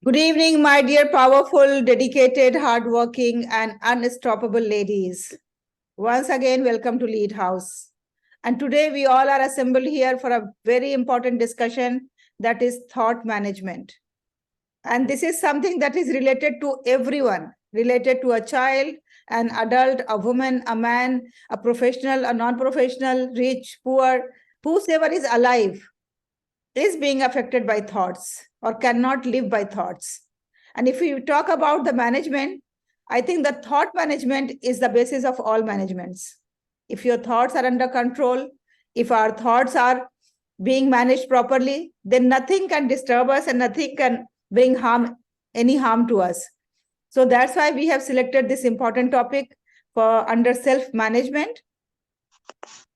Good evening, my dear, powerful, dedicated, hardworking, and unstoppable ladies. Once again, welcome to Lead House. And today we all are assembled here for a very important discussion, that is thought management. And this is something that is related to everyone, related to a child, an adult, a woman, a man, a professional, a non-professional, rich, poor, whosoever is alive is being affected by thoughts or cannot live by thoughts. And if we talk about the management, I think the thought management is the basis of all managements. If your thoughts are under control, if our thoughts are being managed properly, then nothing can disturb us and nothing can bring any harm to us. So that's why we have selected this important topic for under self-management.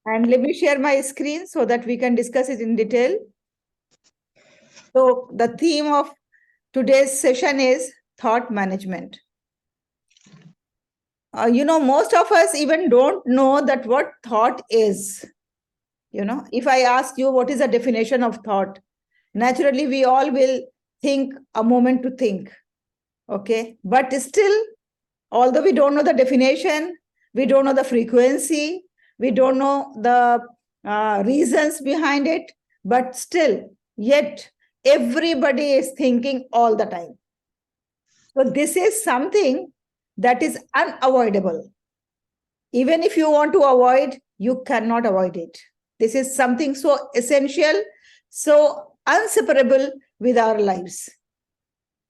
And let me share my screen so that we can discuss it in detail. So the theme of today's session is thought management. Most of us even don't know that what thought is. If I ask you what is the definition of thought, naturally we all will think a moment to think. Okay. But still, although we don't know the definition, we don't know the frequency, we don't know the reasons behind it, but still, yet everybody is thinking all the time. So this is something that is unavoidable. Even if you want to avoid, you cannot avoid it. This is something so essential, so inseparable with our lives.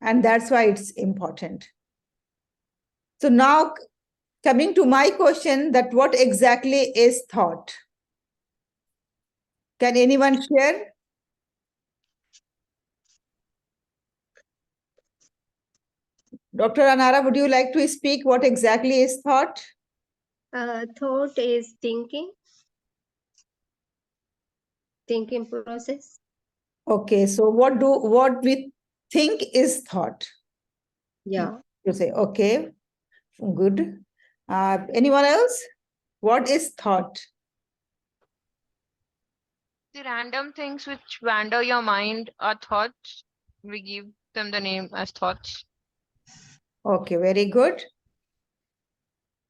And that's why it's important. So now coming to my question, that what exactly is thought? Can anyone share? Dr. Anara, would you like to speak what exactly is thought? Thought is thinking process. Okay, so what we think is thought? Yeah. You say, okay, good. Anyone else? What is thought? The random things which wander your mind are thoughts. We give them the name as thoughts. Okay, very good.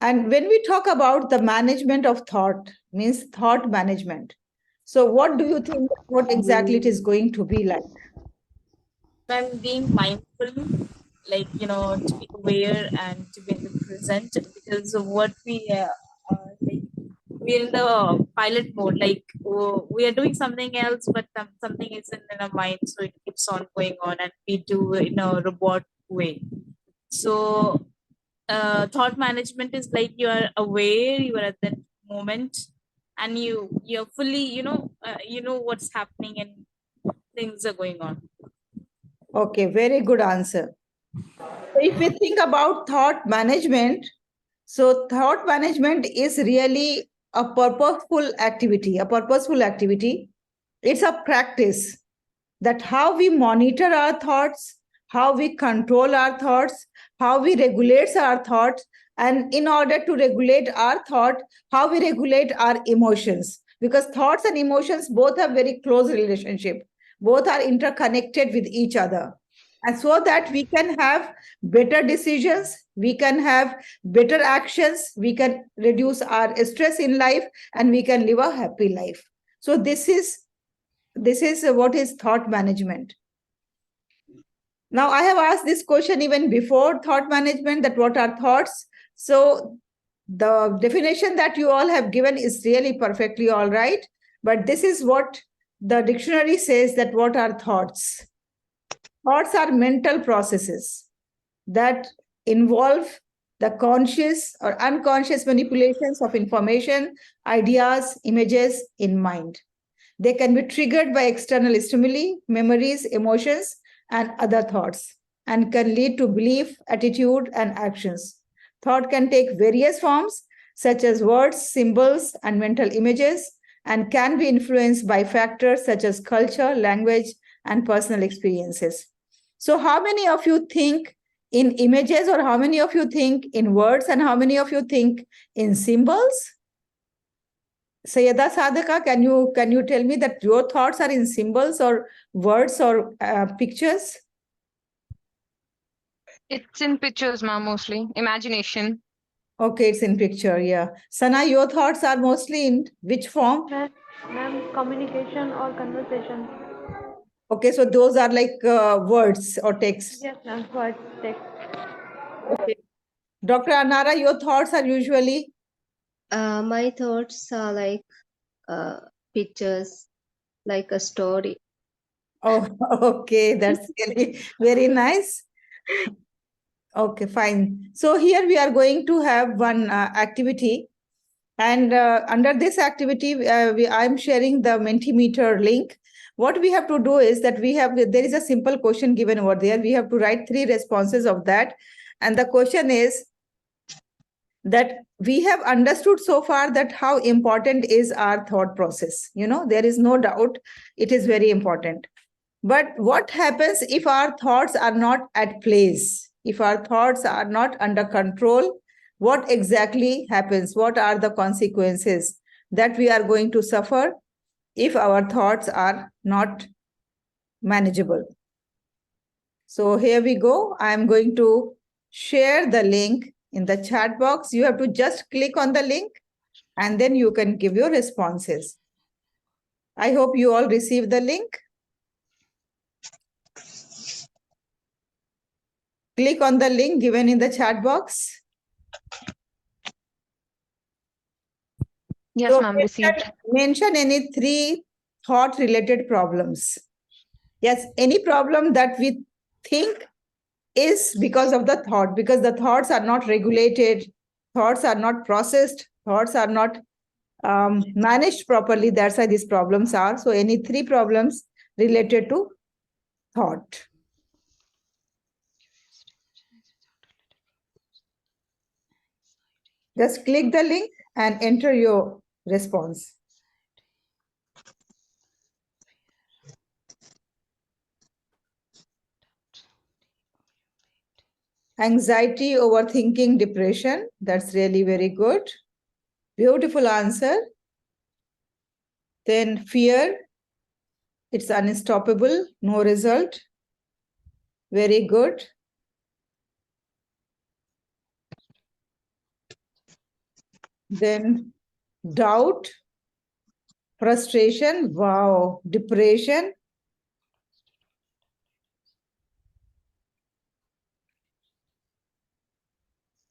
And when we talk about the management of thought, means thought management. So what do you think, what exactly it is going to be like? I'm being mindful, to be aware and to be in the present, because of what like we're in the pilot mode, we are doing something else, but something is in our mind, so it keeps on going on, and we do it in a robot way. So, thought management is like you are aware, you are at that moment, and you're fully, you know what's happening and things are going on. Okay, very good answer. So if we think about thought management, so thought management is really a purposeful activity, It's a practice that how we monitor our thoughts, how we control our thoughts, how we regulate our thoughts, and in order to regulate our thought, how we regulate our emotions. Because thoughts and emotions both have very close relationship. Both are interconnected with each other. And so that we can have better decisions, we can have better actions, we can reduce our stress in life, and we can live a happy life. So this is what is thought management. Now, I have asked this question even before thought management, that what are thoughts? So the definition that you all have given is really perfectly all right. But this is what the dictionary says, that what are thoughts? Thoughts are mental processes that involve the conscious or unconscious manipulations of information, ideas, images in mind. They can be triggered by external stimuli, memories, emotions, and other thoughts, and can lead to belief, attitude, and actions. Thought can take various forms, such as words, symbols, and mental images, and can be influenced by factors such as culture, language, and personal experiences. So, how many of you think in images, or how many of you think in words, and how many of you think in symbols? Sayyada Sadaka, can you tell me that your thoughts are in symbols or words or pictures? It's in pictures, ma'am, mostly. Imagination. Okay, it's in picture, yeah. Sana, your thoughts are mostly in which form? Ma'am, communication or conversation. Okay, so those are like words or text. Yes, ma'am, words, text. Okay. Dr. Anara, your thoughts are usually? My thoughts are like pictures, like a story. Oh, okay, that's really very nice. Okay, fine. So here we are going to have one activity. And under this activity, I'm sharing the Mentimeter link. What we have to do is that there is a simple question given over there. We have to write 3 responses of that. And the question is that we have understood so far that how important is our thought process. There is no doubt it is very important. But what happens if our thoughts are not at place? If our thoughts are not under control, what exactly happens? What are the consequences that we are going to suffer if our thoughts are not manageable? So here we go. I am going to share the link in the chat box. You have to just click on the link and then you can give your responses. I hope you all received the link. Click on the link given in the chat box. Yes, So ma'am, received. mention any 3 thought-related problems. Yes, any problem that we think is because of the thought, because the thoughts are not regulated, thoughts are not processed, thoughts are not managed properly. That's why these problems are. So any 3 problems related to thought. Just click the link and enter your response. Anxiety, overthinking, depression. That's really very good. Beautiful answer. Then fear. It's unstoppable. No result. Very good. Then doubt, frustration. Wow. Depression.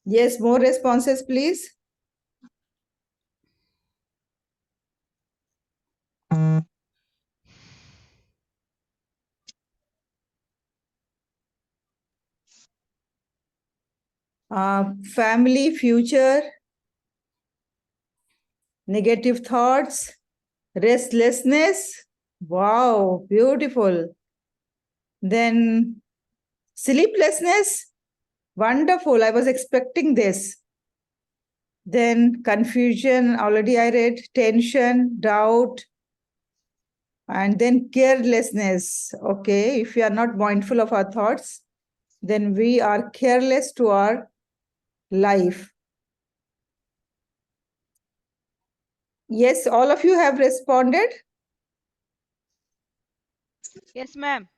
Yes, more responses, please. Family, future, negative thoughts, restlessness. Wow, beautiful. Then sleeplessness. Wonderful. I was expecting this. Then confusion, already I read, tension, doubt, and then carelessness. Okay, if we are not mindful of our thoughts, then we are careless to our life. Yes, all of you have responded. Yes, ma'am.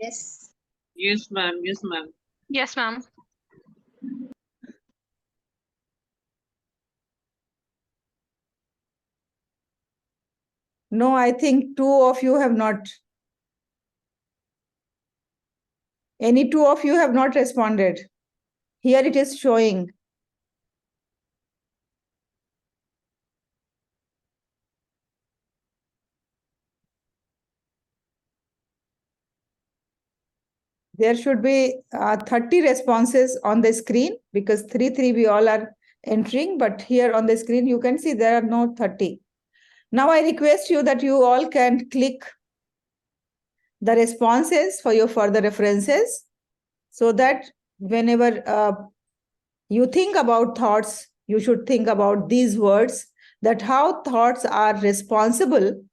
Yes. Yes, ma'am. Yes, ma'am. Yes, ma'am. No, I think 2 of you have not. Any 2 of you have not responded. Here it is showing. There should be 30 responses on the screen because 3 we all are entering. But here on the screen, you can see there are no 30. Now I request you that you all can click the responses for your further references so that whenever you think about thoughts, you should think about these words, that how thoughts are responsible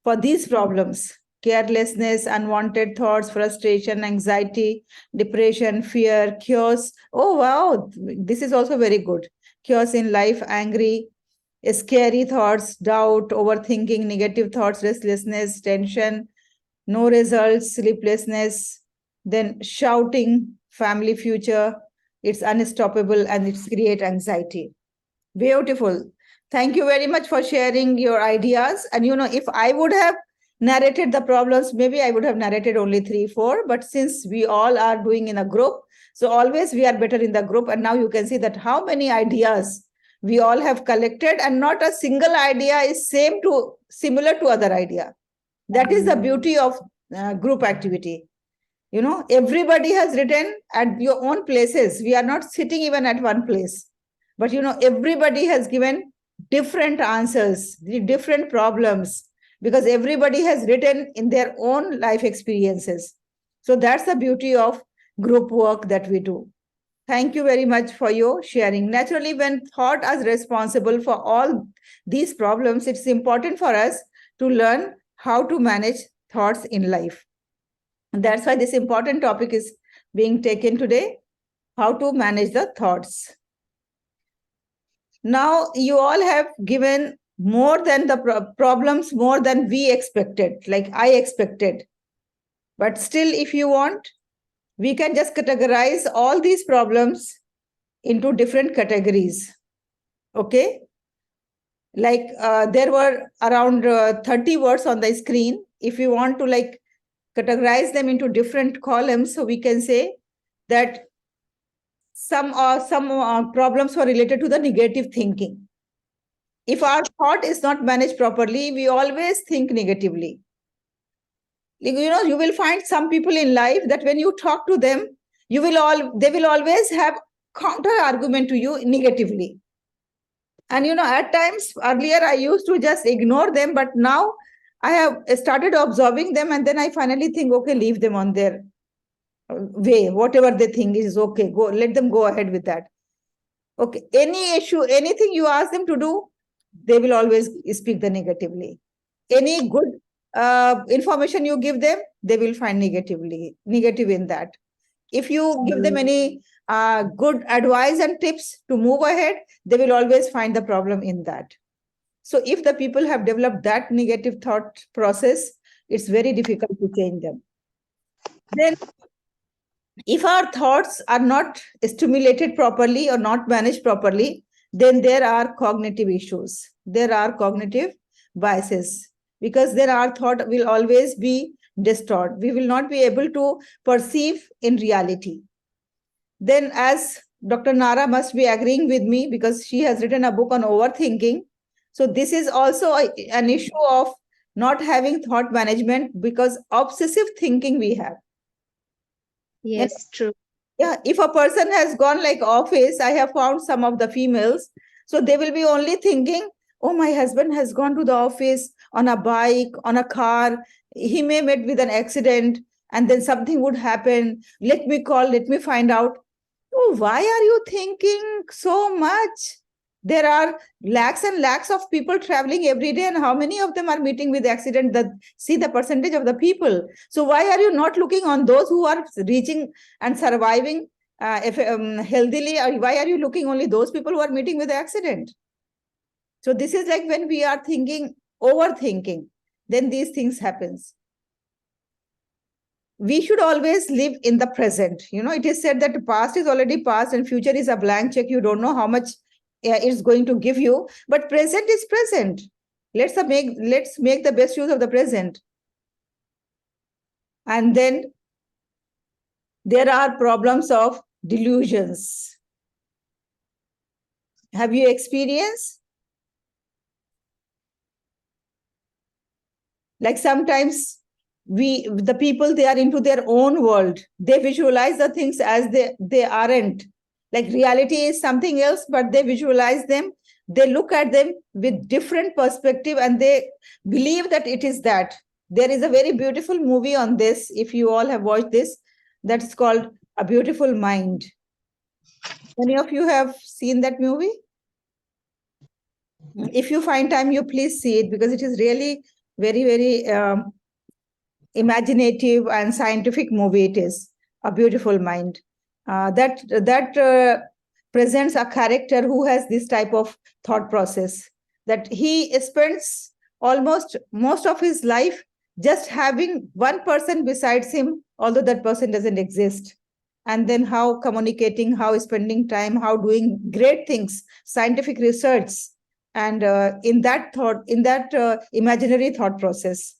for these problems: carelessness, unwanted thoughts, frustration, anxiety, depression, fear, chaos. Oh, wow, this is also very good. Chaos in life, angry, scary thoughts, doubt, overthinking, negative thoughts, restlessness, tension, no results, sleeplessness, then shouting, family future. It's unstoppable and it's create anxiety. Beautiful. Thank you very much for sharing your ideas. And if I would have narrated the problems, maybe I would have narrated only 3, 4. But since we all are doing in a group, so always we are better in the group. And now you can see that how many ideas we all have collected, and not a single idea is similar to other idea. That is the beauty of group activity. Everybody has written at your own places. We are not sitting even at one place. But everybody has given different answers, the different problems, because everybody has written in their own life experiences. So that's the beauty of group work that we do. Thank you very much for your sharing. Naturally, when thought is responsible for all these problems, it's important for us to learn how to manage thoughts in life. And that's why this important topic is being taken today, how to manage the thoughts. Now, you all have given more than the problems, more than we expected, like I expected. But still, if you want, we can just categorize all these problems into different categories. Okay? Like there were around 30 words on the screen. If you want to categorize them into different columns, so we can say that some problems were related to the negative thinking. If our thought is not managed properly, we always think negatively. You will find some people in life that when you talk to them, they will always have counter argument to you negatively. And at times earlier I used to just ignore them, but now I have started observing them, and then I finally think, okay, leave them on their way. Whatever they think is okay. Let them go ahead with that. Okay, any issue, anything you ask them to do, they will always speak the negatively. Any good information you give them, they will find negative in that. If you give them any good advice and tips to move ahead, they will always find the problem in that. So if the people have developed that negative thought process, it's very difficult to change them. Then if our thoughts are not stimulated properly or not managed properly, then there are cognitive issues. There are cognitive biases, because then our thought will always be distorted. We will not be able to perceive in reality. Then, as Dr. Nara must be agreeing with me, because she has written a book on overthinking. So this is also an issue of not having thought management, because obsessive thinking we have. Yes, true. Yeah, if a person has gone office, I have found some of the females, so they will be only thinking, oh, my husband has gone to the office on a bike, on a car, he may met with an accident, and then something would happen. Let me call, let me find out. Oh, why are you thinking so much? There are lakhs and lakhs of people traveling every day, and how many of them are meeting with accident? See the percentage of the people. So why are you not looking on those who are reaching and surviving healthily? Or why are you looking only those people who are meeting with accident? So this is like when we are thinking, overthinking, then these things happens. We should always live in the present. It is said that the past is already past and future is a blank check. You don't know how much it's going to give you, but present is present. Let's make the best use of the present. And then there are problems of delusions. Have you experienced? Like sometimes the people, they are into their own world. They visualize the things as they aren't. Like reality is something else, but they visualize them. They look at them with different perspective, and they believe that it is that. There is a very beautiful movie on this. If you all have watched this, that's called A Beautiful Mind. Many of you have seen that movie? If you find time, you please see it, because it is really very, very imaginative and scientific movie. It is A Beautiful Mind. That presents a character who has this type of thought process, that he spends almost most of his life just having one person besides him, although that person doesn't exist. and then how communicating, how spending time, how doing great things, scientific research, and in that imaginary thought process.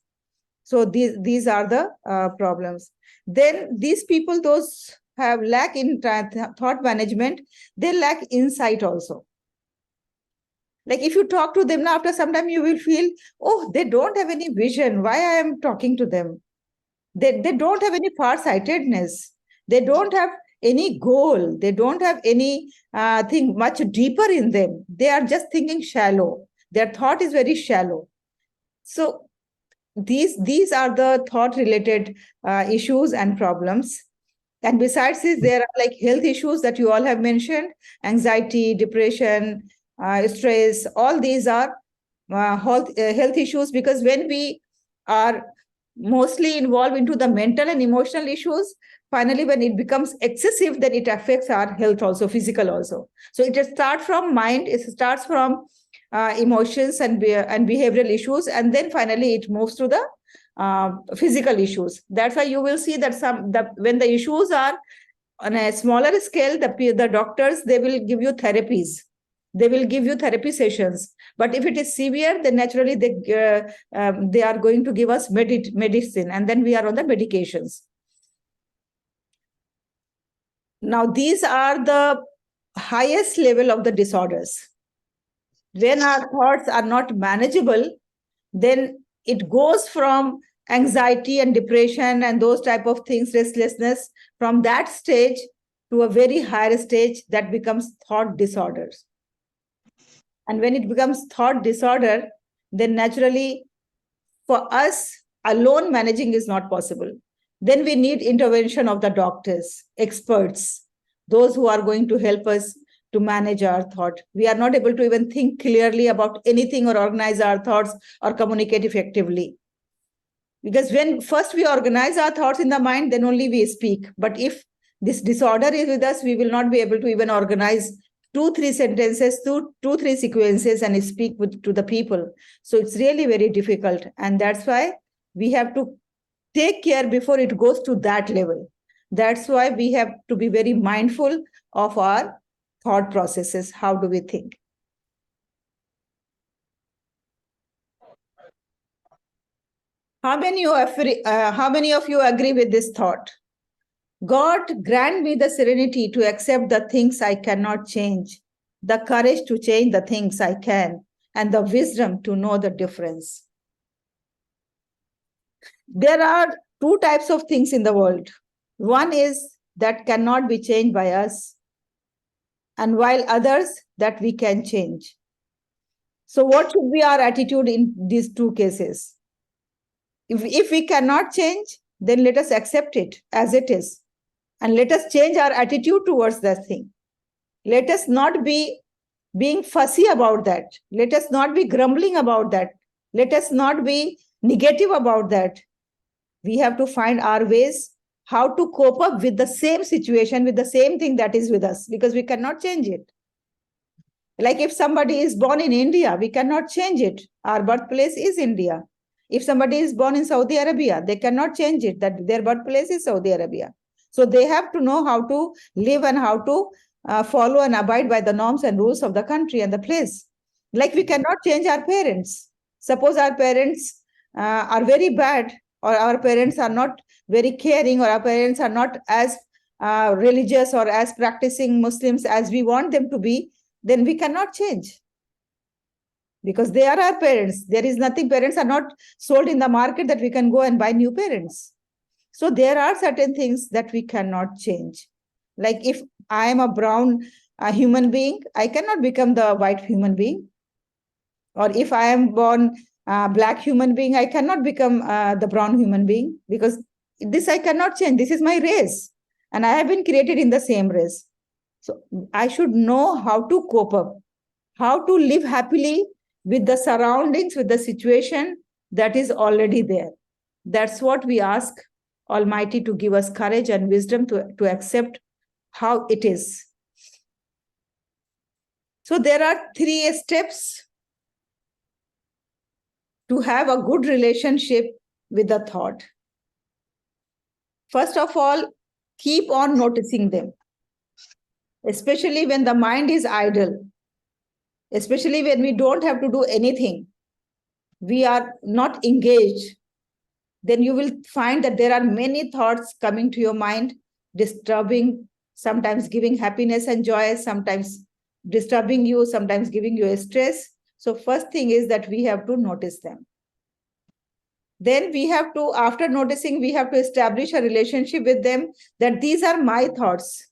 So these are the problems. Then these people, those have lack in thought management, they lack insight also. Like if you talk to them now, after some time you will feel, oh, they don't have any vision. Why I am talking to them? They don't have any far-sightedness. They don't have any goal. They don't have any thing much deeper in them. They are just thinking shallow. Their thought is very shallow. So these are the thought-related issues and problems. And besides this, there are like health issues that you all have mentioned: anxiety, depression, stress. All these are health issues, because when we are mostly involved into the mental and emotional issues, finally when it becomes excessive, then it affects our health also, physical also. So it starts from mind, it starts from emotions and behavioral issues, and then finally it moves to the physical issues. That's why you will see that when the issues are on a smaller scale, the doctors, they will give you therapies. They will give you therapy sessions. But if it is severe, then naturally they are going to give us medicine, and then we are on the medications. Now, these are the highest level of the disorders. When our thoughts are not manageable, then it goes from anxiety and depression and those type of things, restlessness, from that stage to a very higher stage that becomes thought disorders. And when it becomes thought disorder, then naturally for us alone managing is not possible. Then we need intervention of the doctors, experts, those who are going to help us to manage our thought. We are not able to even think clearly about anything or organize our thoughts or communicate effectively. Because when first we organize our thoughts in the mind, then only we speak. But if this disorder is with us, we will not be able to even organize 2-3 sentences, 2-3 sequences and speak to the people. So it's really very difficult. And that's why we have to take care before it goes to that level. That's why we have to be very mindful of our thought processes. How do we think? How many of you agree with this thought? God, grant me the serenity to accept the things I cannot change, the courage to change the things I can, and the wisdom to know the difference. There are 2 types of things in the world. One is that cannot be changed by us, and while others that we can change. So what should be our attitude in these 2 cases? If we cannot change, then let us accept it as it is. And let us change our attitude towards that thing. Let us not be being fussy about that. Let us not be grumbling about that. Let us not be negative about that. We have to find our ways how to cope up with the same situation, with the same thing that is with us, because we cannot change it. Like if somebody is born in India, we cannot change it. Our birthplace is India. If somebody is born in Saudi Arabia, they cannot change it, that their birthplace is Saudi Arabia. So they have to know how to live and how to follow and abide by the norms and rules of the country and the place. Like we cannot change our parents. Suppose our parents are very bad, or our parents are not very caring, or our parents are not as religious or as practicing Muslims as we want them to be, then we cannot change. Because they are our parents. There is nothing, parents are not sold in the market that we can go and buy new parents. So there are certain things that we cannot change. Like if I am a brown human being, I cannot become the white human being. Or if I am born black human being, I cannot become the brown human being, because this I cannot change. This is my race. And I have been created in the same race. So I should know how to cope up, how to live happily with the surroundings, with the situation that is already there. That's what we ask Almighty to give us courage and wisdom to accept how it is. So there are 3 steps to have a good relationship with the thought. First of all, keep on noticing them, especially when the mind is idle, especially when we don't have to do anything, we are not engaged, then you will find that there are many thoughts coming to your mind, disturbing, sometimes giving happiness and joy, sometimes disturbing you, sometimes giving you a stress. So first thing is that we have to notice them. Then we have to, after noticing, we have to establish a relationship with them, that these are my thoughts.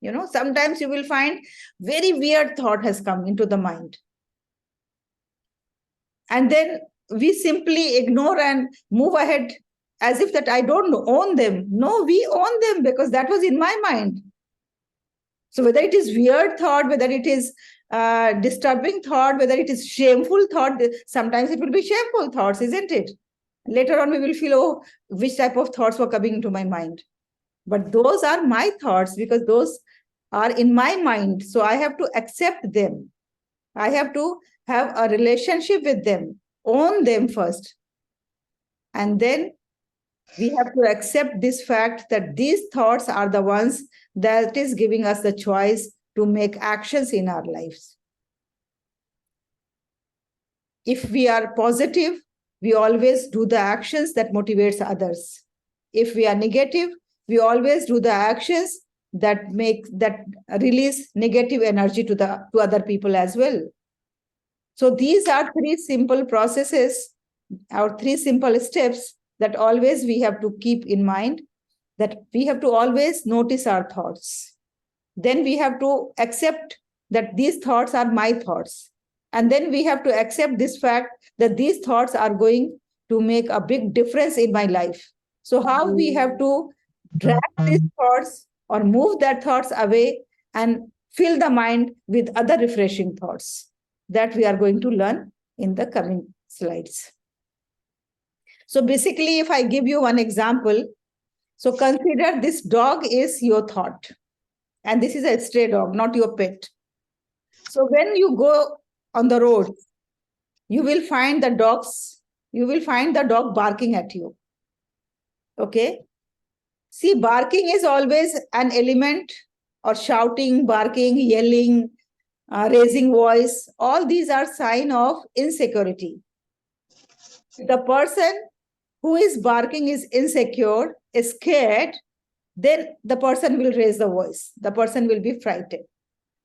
You know, sometimes you will find very weird thought has come into the mind. And then we simply ignore and move ahead as if that I don't own them. No, we own them because that was in my mind. So whether it is weird thought, whether it is disturbing thought, whether it is shameful thought, sometimes it will be shameful thoughts, isn't it? Later on, we will feel, oh, which type of thoughts were coming into my mind. But those are my thoughts because those are in my mind. So I have to accept them. I have to have a relationship with them, own them first. And then we have to accept this fact that these thoughts are the ones that is giving us the choice to make actions in our lives. If we are positive, we always do the actions that motivates others. If we are negative, we always do the actions that release negative energy to other people as well. So these are three simple processes, or three simple steps that always we have to keep in mind, that we have to always notice our thoughts. Then we have to accept that these thoughts are my thoughts. And then we have to accept this fact that these thoughts are going to make a big difference in my life. So how we have to drag these thoughts or move that thoughts away and fill the mind with other refreshing thoughts that we are going to learn in the coming slides. So basically, if I give you one example, so consider this dog is your thought, and this is a stray dog, not your pet. So when you go on the road, you will find the dog barking at you. Okay. See, barking is always an element, or shouting, barking, yelling, raising voice. All these are sign of insecurity. The person who is barking is insecure, is scared, then the person will raise the voice. The person will be frightened.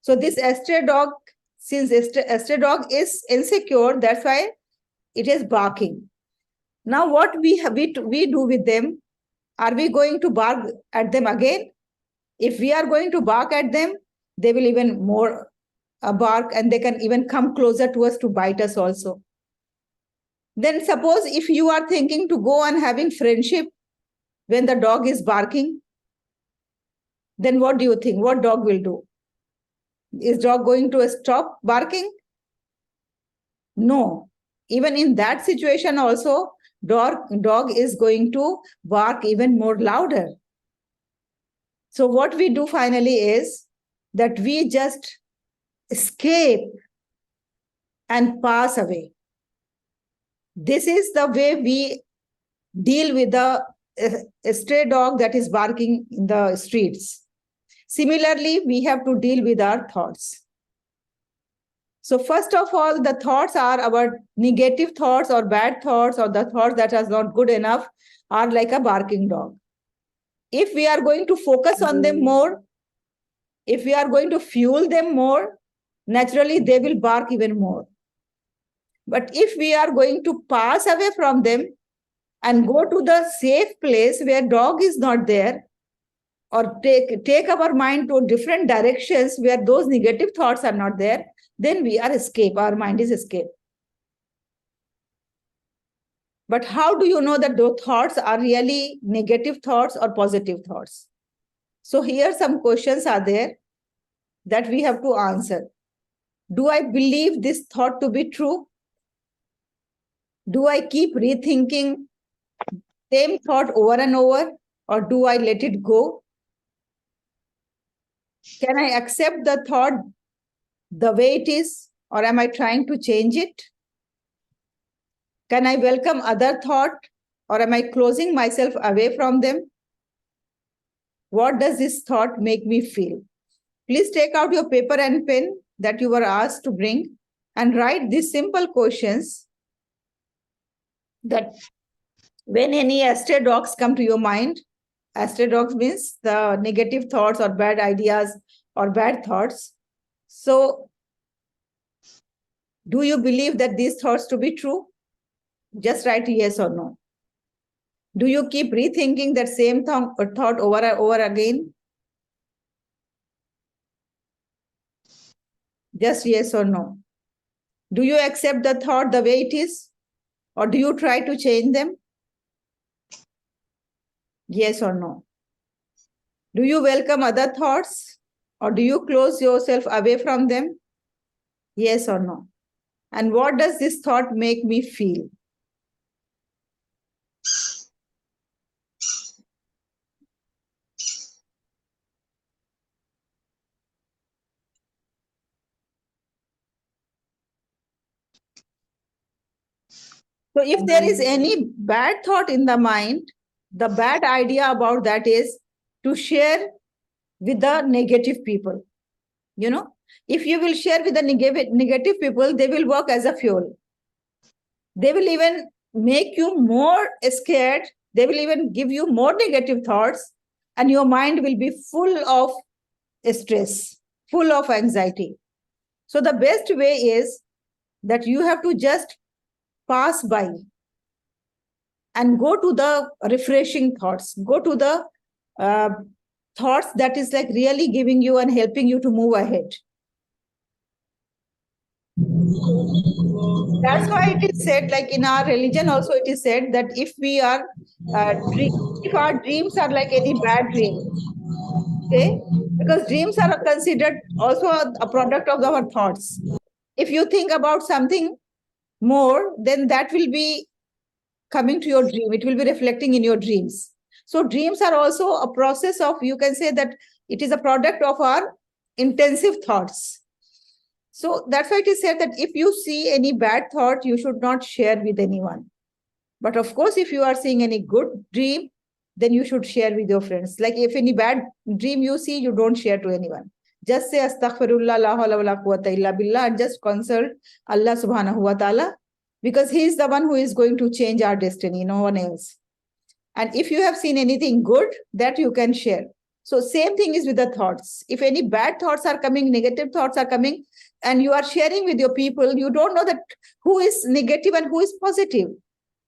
So this stray dog, since stray dog is insecure, that's why it is barking. Now what we do with them? Are we going to bark at them again? If we are going to bark at them, they will even more bark, and they can even come closer to us to bite us also. Then suppose if you are thinking to go on having friendship when the dog is barking, then what do you think? What dog will do? Is dog going to stop barking? No. Even in that situation also, dog is going to bark even more louder. So what we do finally is that we just escape and pass away. This is the way we deal with the stray dog that is barking in the streets. Similarly, we have to deal with our thoughts. So first of all, the thoughts are our negative thoughts or bad thoughts, or the thoughts that are not good enough, are like a barking dog. If we are going to focus on them more, if we are going to fuel them more, naturally they will bark even more. But if we are going to pass away from them and go to the safe place where dog is not there, or take our mind to different directions where those negative thoughts are not there, then we are escape. Our mind is escape. But how do you know that those thoughts are really negative thoughts or positive thoughts? So here some questions are there that we have to answer. Do I believe this thought to be true? Do I keep rethinking same thought over and over, or do I let it go? Can I accept the thought the way it is, or am I trying to change it? Can I welcome other thought, or am I closing myself away from them? What does this thought make me feel? Please take out your paper and pen that you were asked to bring and write these simple questions that when any astray dogs come to your mind, astray dogs means the negative thoughts or bad ideas or bad thoughts. So, do you believe that these thoughts to be true? Just write yes or no. Do you keep rethinking that same thought over and over again? Just yes or no. Do you accept the thought the way it is? Or do you try to change them? Yes or no. Do you welcome other thoughts? Or do you close yourself away from them? Yes or no. And what does this thought make me feel? So if there is any bad thought in the mind, the bad idea about that is to share with the negative people. You know, if you will share with the negative people, they will work as a fuel. They will even make you more scared. They will even give you more negative thoughts, and your mind will be full of stress, full of anxiety. So the best way is that you have to just pass by and go to the refreshing thoughts, go to the thoughts that is like really giving you and helping you to move ahead. That's why it is said, like in our religion also it is said that if we are if our dreams are like any bad dream, okay, because dreams are considered also a product of our thoughts. If you think about something more, then that will be coming to your dream. It will be reflecting in your dreams. So dreams are also a process of, you can say that it is a product of our intensive thoughts. So that's why it is said that if you see any bad thought, you should not share with anyone. But of course, if you are seeing any good dream, then you should share with your friends. Like if any bad dream you see, you don't share to anyone. Just say astaghfirullah la hawla wa la quwwata illa billah and just consult Allah subhanahu wa ta'ala, because he is the one who is going to change our destiny, no one else. And if you have seen anything good, that you can share. So same thing is with the thoughts. If any bad thoughts are coming, negative thoughts are coming, and you are sharing with your people, you don't know that who is negative and who is positive.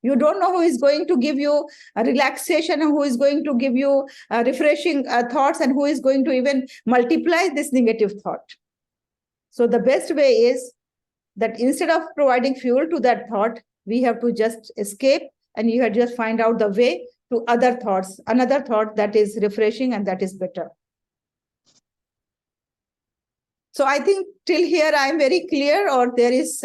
You don't know who is going to give you a relaxation and who is going to give you refreshing thoughts and who is going to even multiply this negative thought. So the best way is that instead of providing fuel to that thought, we have to just escape, and you have to just find out the way to other thoughts, another thought that is refreshing and that is better. So I think till here I am very clear, or there is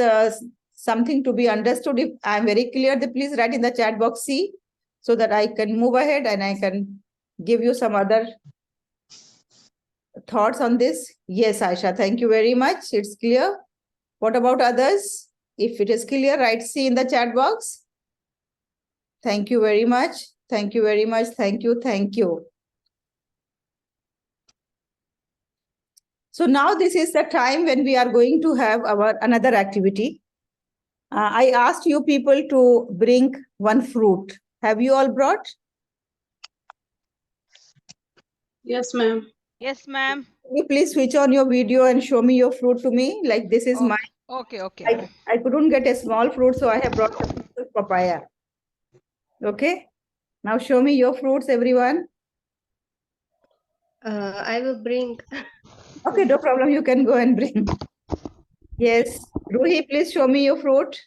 something to be understood. If I am very clear, then please write in the chat box C, so that I can move ahead and I can give you some other thoughts on this. Yes, Aisha, thank you very much. It's clear. What about others? If it is clear, write C in the chat box. Thank you very much. Thank you very much. Thank you. Thank you. So now this is the time when we are going to have our another activity. I asked you people to bring one fruit. Have you all brought? Yes, ma'am. Yes, ma'am. Can you please switch on your video and show me your fruit to me? Like this is Okay. mine. Okay. I couldn't get a small fruit, so I have brought a papaya. Okay. Now show me your fruits, everyone. I will bring. Okay, no problem. You can go and bring. Yes. Ruhi, please show me your fruit.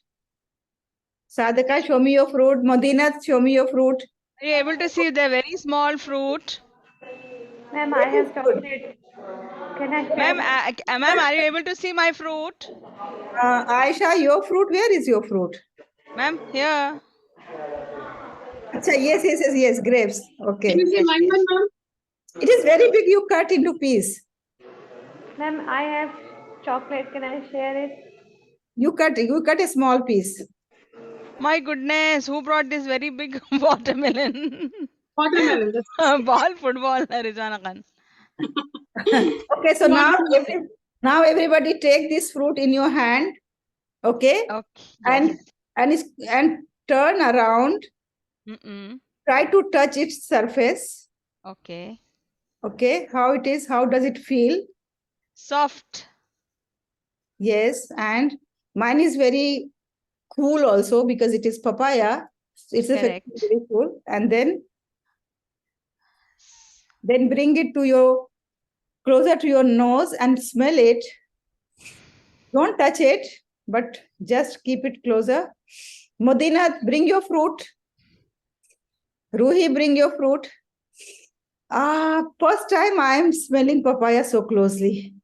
Sadhaka, show me your fruit. Madinat, show me your fruit. Are you able to see the very small fruit? Ma'am, I have chocolate. Can I share? Ma'am, are you able to see my fruit? Aisha, your fruit, where is your fruit? Ma'am, here. Acha, yes, grapes. Okay. Can you see Yes, mine, yes. ma'am? It is very big. You cut into piece. Ma'am, I have chocolate. Can I share it? You cut a small piece. My goodness, who brought this very big watermelon? Watermelon. Ball football, Rizwana Khan. Okay, so now everybody take this fruit in your hand, okay, Okay. and Yes. and turn around. Mm-mm. Try to touch its surface. Okay. Okay, how it is? How does it feel? Soft. Yes, and mine is very cool also because it is papaya. It's a very, Correct. very cool. And then bring it to your closer to your nose and smell it. Don't touch it, but just keep it closer. Modina, bring your fruit. Ruhi, bring your fruit. First time I am smelling papaya so closely.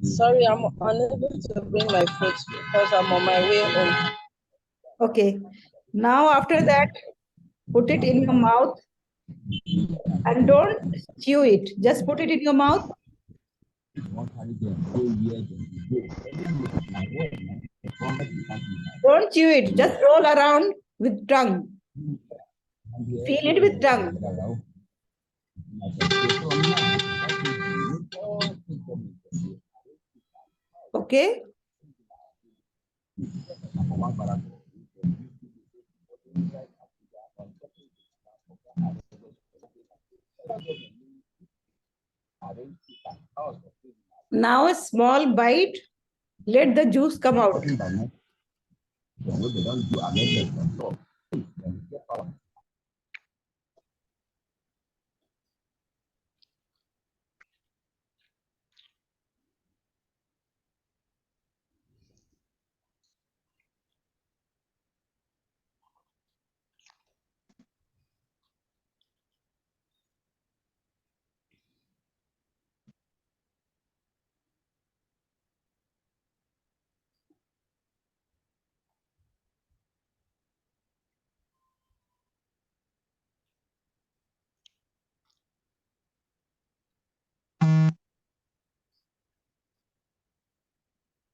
Sorry, I'm unable to bring my fruit because I'm on my way home. Okay. Now after that, put it in your mouth and don't chew it. Just put it in your mouth. Don't chew it. Just roll around with tongue. Feel it with tongue. Okay. Now a small bite. Let the juice come out.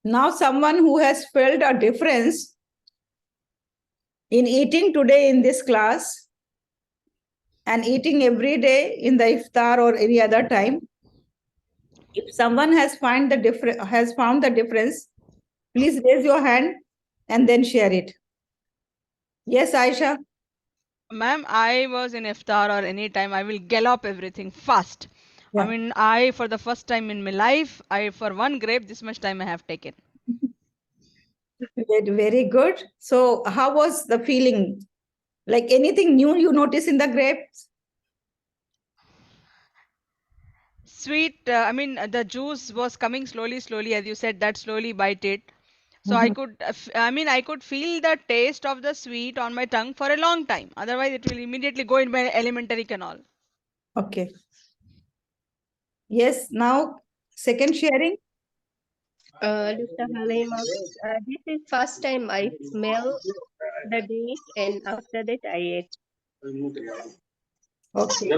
Now someone who has felt a difference in eating today in this class and eating every day in the iftar or any other time. If someone has found the difference, please raise your hand and then share it. Yes, Aisha. Ma'am, I was in iftar or any time, I will gallop everything fast. Yeah. I mean, I, for the first time in my life, for one grape, this much time I have taken. Very good. So, how was the feeling? Like anything new you notice in the grapes? Sweet, I mean, the juice was coming slowly, as you said, that slowly bite it. So I could, I could feel the taste of the sweet on my tongue for a long time. Otherwise, it will immediately go in my alimentary canal. Okay. Yes. Now, second sharing. Dr. Halima, this is first time I smell the date and after that I ate. Okay.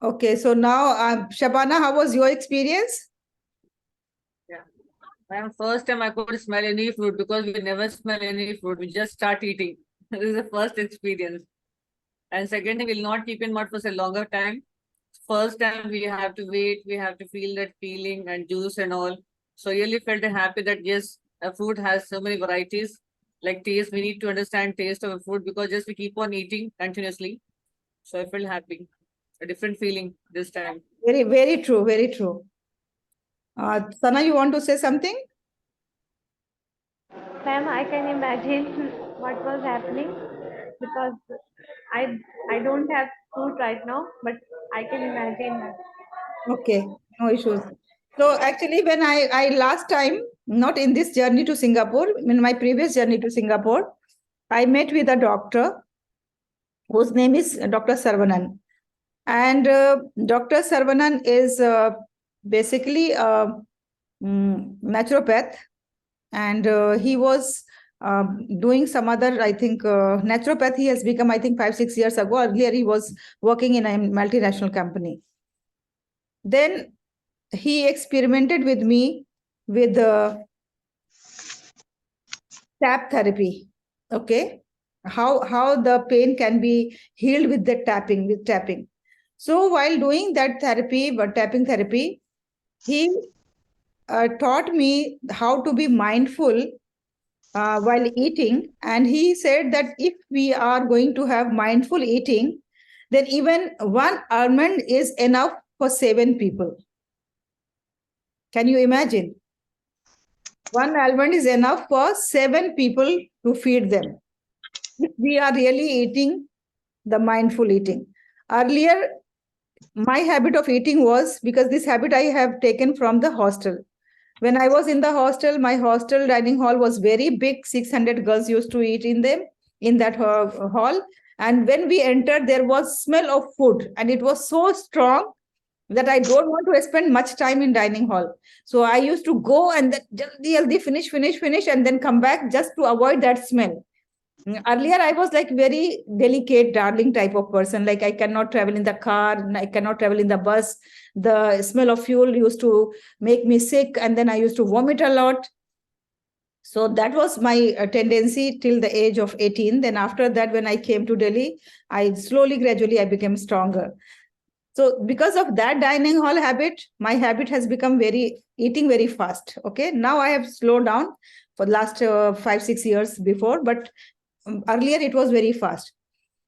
Okay. So now, Shabana, how was your experience? Ma'am, first time I could smell any fruit because we never smell any fruit. We just start eating. This is the first experience. And second thing, we'll not keep in mouth for a longer time. First time we have to wait, we have to feel that feeling and juice and all. So really felt happy that yes, a fruit has so many varieties. Like taste, we need to understand taste of a fruit because just we keep on eating continuously. So I felt happy. A different feeling this time. Very, very true. Very true. Sana, you want to say something? Ma'am, I can imagine what was happening because I don't have food right now, but I can imagine that. Okay, no issues. So actually, when I last time, not in this journey to Singapore, in my previous journey to Singapore, I met with a doctor whose name is Dr. Sarvanan. And Dr. Sarvanan is basically a naturopath. And he was doing some other, I think, naturopath he has become, I think, 5-6 years ago. Earlier, he was working in a multinational company. Then he experimented with me with tap therapy. Okay, how the pain can be healed with the tapping. So while doing that therapy, but tapping therapy, he taught me how to be mindful while eating. And he said that if we are going to have mindful eating, then even one almond is enough for 7 people. Can you imagine? One almond is enough for 7 people to feed them. We are really eating the mindful eating. Earlier, my habit of eating was, because this habit I have taken from the hostel. When I was in the hostel, my hostel dining hall was very big. 600 girls used to eat in that hall. And when we entered, there was smell of food, and it was so strong that I don't want to spend much time in dining hall. So I used to go and then jaldi finish, and then come back just to avoid that smell. Earlier, I was like very delicate, darling type of person. Like I cannot travel in the car, I cannot travel in the bus. The smell of fuel used to make me sick, and then I used to vomit a lot. So that was my tendency till the age of 18. Then after that, when I came to Delhi, I slowly, gradually, I became stronger. So because of that dining hall habit, my habit has become eating very fast. Okay, now I have slowed down for the last 5-6 years before, but earlier it was very fast.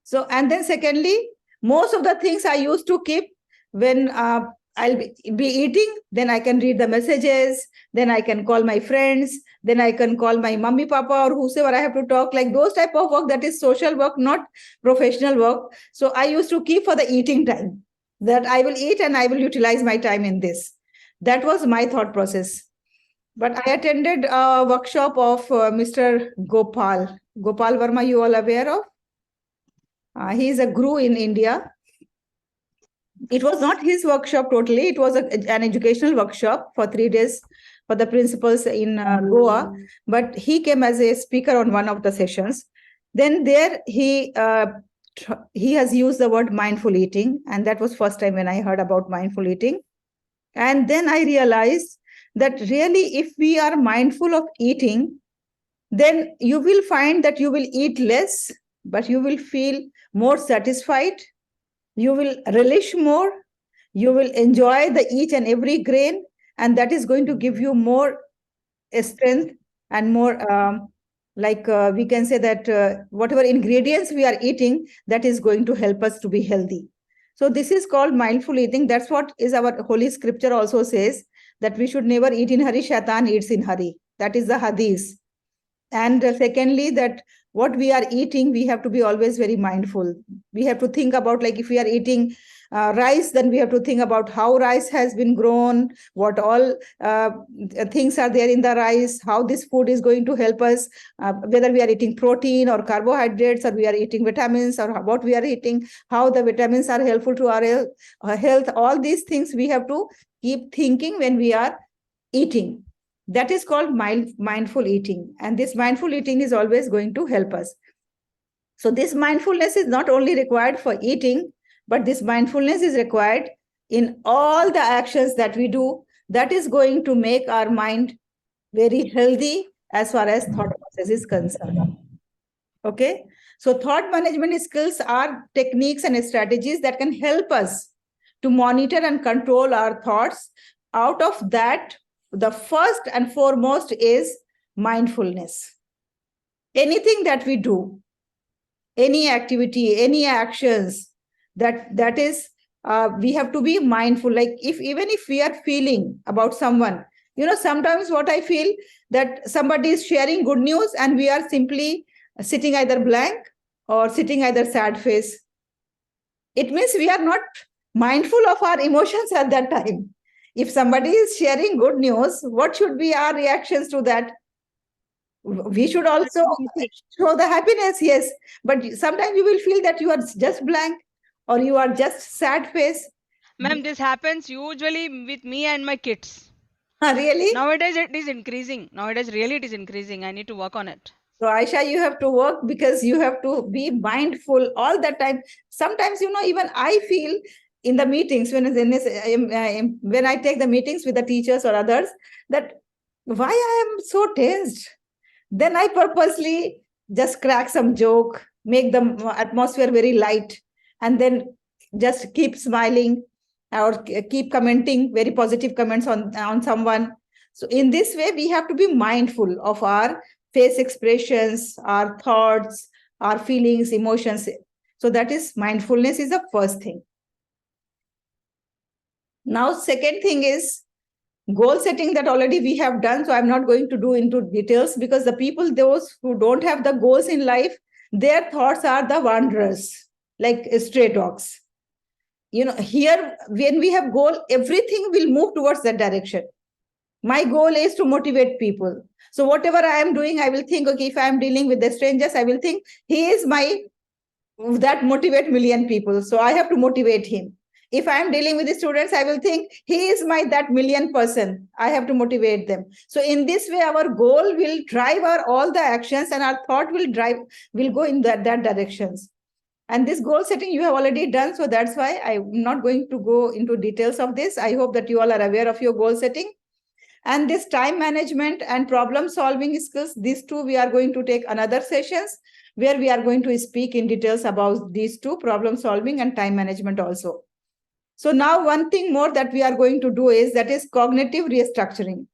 So, and then secondly, most of the things I used to keep when I'll be eating, then I can read the messages, then I can call my friends, then I can call my mummy, papa, or whosoever I have to talk, like those type of work, that is social work, not professional work. So I used to keep for the eating time, that I will eat and I will utilize my time in this. That was my thought process. But I attended a workshop of Mr. Gopal Verma, you all aware of? He is a guru in India. It was not his workshop totally. It was an educational workshop for 3 days for the principals in Goa. But he came as a speaker on one of the sessions. Then there he has used the word mindful eating. And that was first time when I heard about mindful eating. And then I realized that really, if we are mindful of eating, then you will find that you will eat less, but you will feel more satisfied. You will relish more. You will enjoy the each and every grain, and that is going to give you more strength and more, we can say that whatever ingredients we are eating, that is going to help us to be healthy. So this is called mindful eating. That's what is our holy scripture also says, that we should never eat in hurry. Shaitan eats in hurry. That is the hadith. And secondly, that what we are eating, we have to be always very mindful. We have to think about, like if we are eating rice, then we have to think about how rice has been grown, what all things are there in the rice, how this food is going to help us, whether we are eating protein or carbohydrates, or we are eating vitamins, or what we are eating, how the vitamins are helpful to our health. All these things we have to keep thinking when we are eating. That is called mindful eating. And this mindful eating is always going to help us. So this mindfulness is not only required for eating, but this mindfulness is required in all the actions that we do. That is going to make our mind very healthy as far as thought process is concerned. Okay. So thought management skills are techniques and strategies that can help us to monitor and control our thoughts. Out of that, the first and foremost is mindfulness. Anything that we do, any activity, any actions, that is, we have to be mindful. Like even if we are feeling about someone, sometimes what I feel, that somebody is sharing good news and we are simply sitting either blank or sitting either sad face. It means we are not mindful of our emotions at that time. If somebody is sharing good news, what should be our reactions to that? We should also show the happiness, yes. But sometimes you will feel that you are just blank or you are just sad face. Ma'am, this happens usually with me and my kids. Really? Nowadays it is increasing. Nowadays really it is increasing. I need to work on it. So Aisha, you have to work, because you have to be mindful all the time. Sometimes, even I feel, in the meetings, when I take the meetings with the teachers or others, that why I am so tensed. Then I purposely just crack some joke, make the atmosphere very light, and then just keep smiling or keep commenting very positive comments on someone. So in this way, we have to be mindful of our face expressions, our thoughts, our feelings, emotions. So that is mindfulness is the first thing. Now, second thing is goal setting, that already we have done. So I'm not going to do into details, because the people, those who don't have the goals in life, their thoughts are the wanderers, like stray dogs. Here, when we have goal, everything will move towards that direction. My goal is to motivate people. So whatever I am doing, I will think, okay, if I am dealing with the strangers, I will think he is that motivate million people. So I have to motivate him. If I am dealing with the students, I will think he is that million person. I have to motivate them. So in this way, our goal will drive all the actions, and our thought will go in that directions. And this goal setting you have already done. So that's why I'm not going to go into details of this. I hope that you all are aware of your goal setting. And this time management and problem solving skills, these two we are going to take another sessions, where we are going to speak in details about these two, problem solving and time management also. So now one thing more that we are going to do is cognitive restructuring.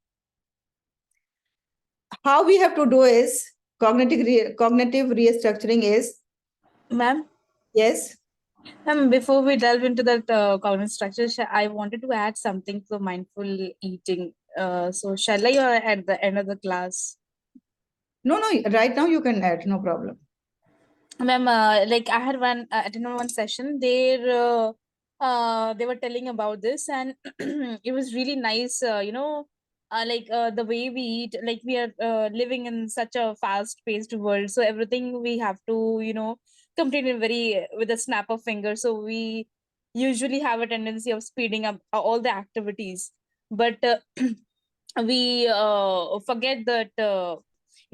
How we have to do is cognitive restructuring is, Ma'am? yes. Before we delve into that cognitive structure, I wanted to add something for mindful eating. So shall I, or at the end of the class? No, right now you can add, no problem. Ma'am, like I had attended one session. They were telling about this, and it was really nice. The way we eat, like we are living in such a fast-paced world, so everything we have to, complete it with a snap of finger. So we usually have a tendency of speeding up all the activities, but we forget that.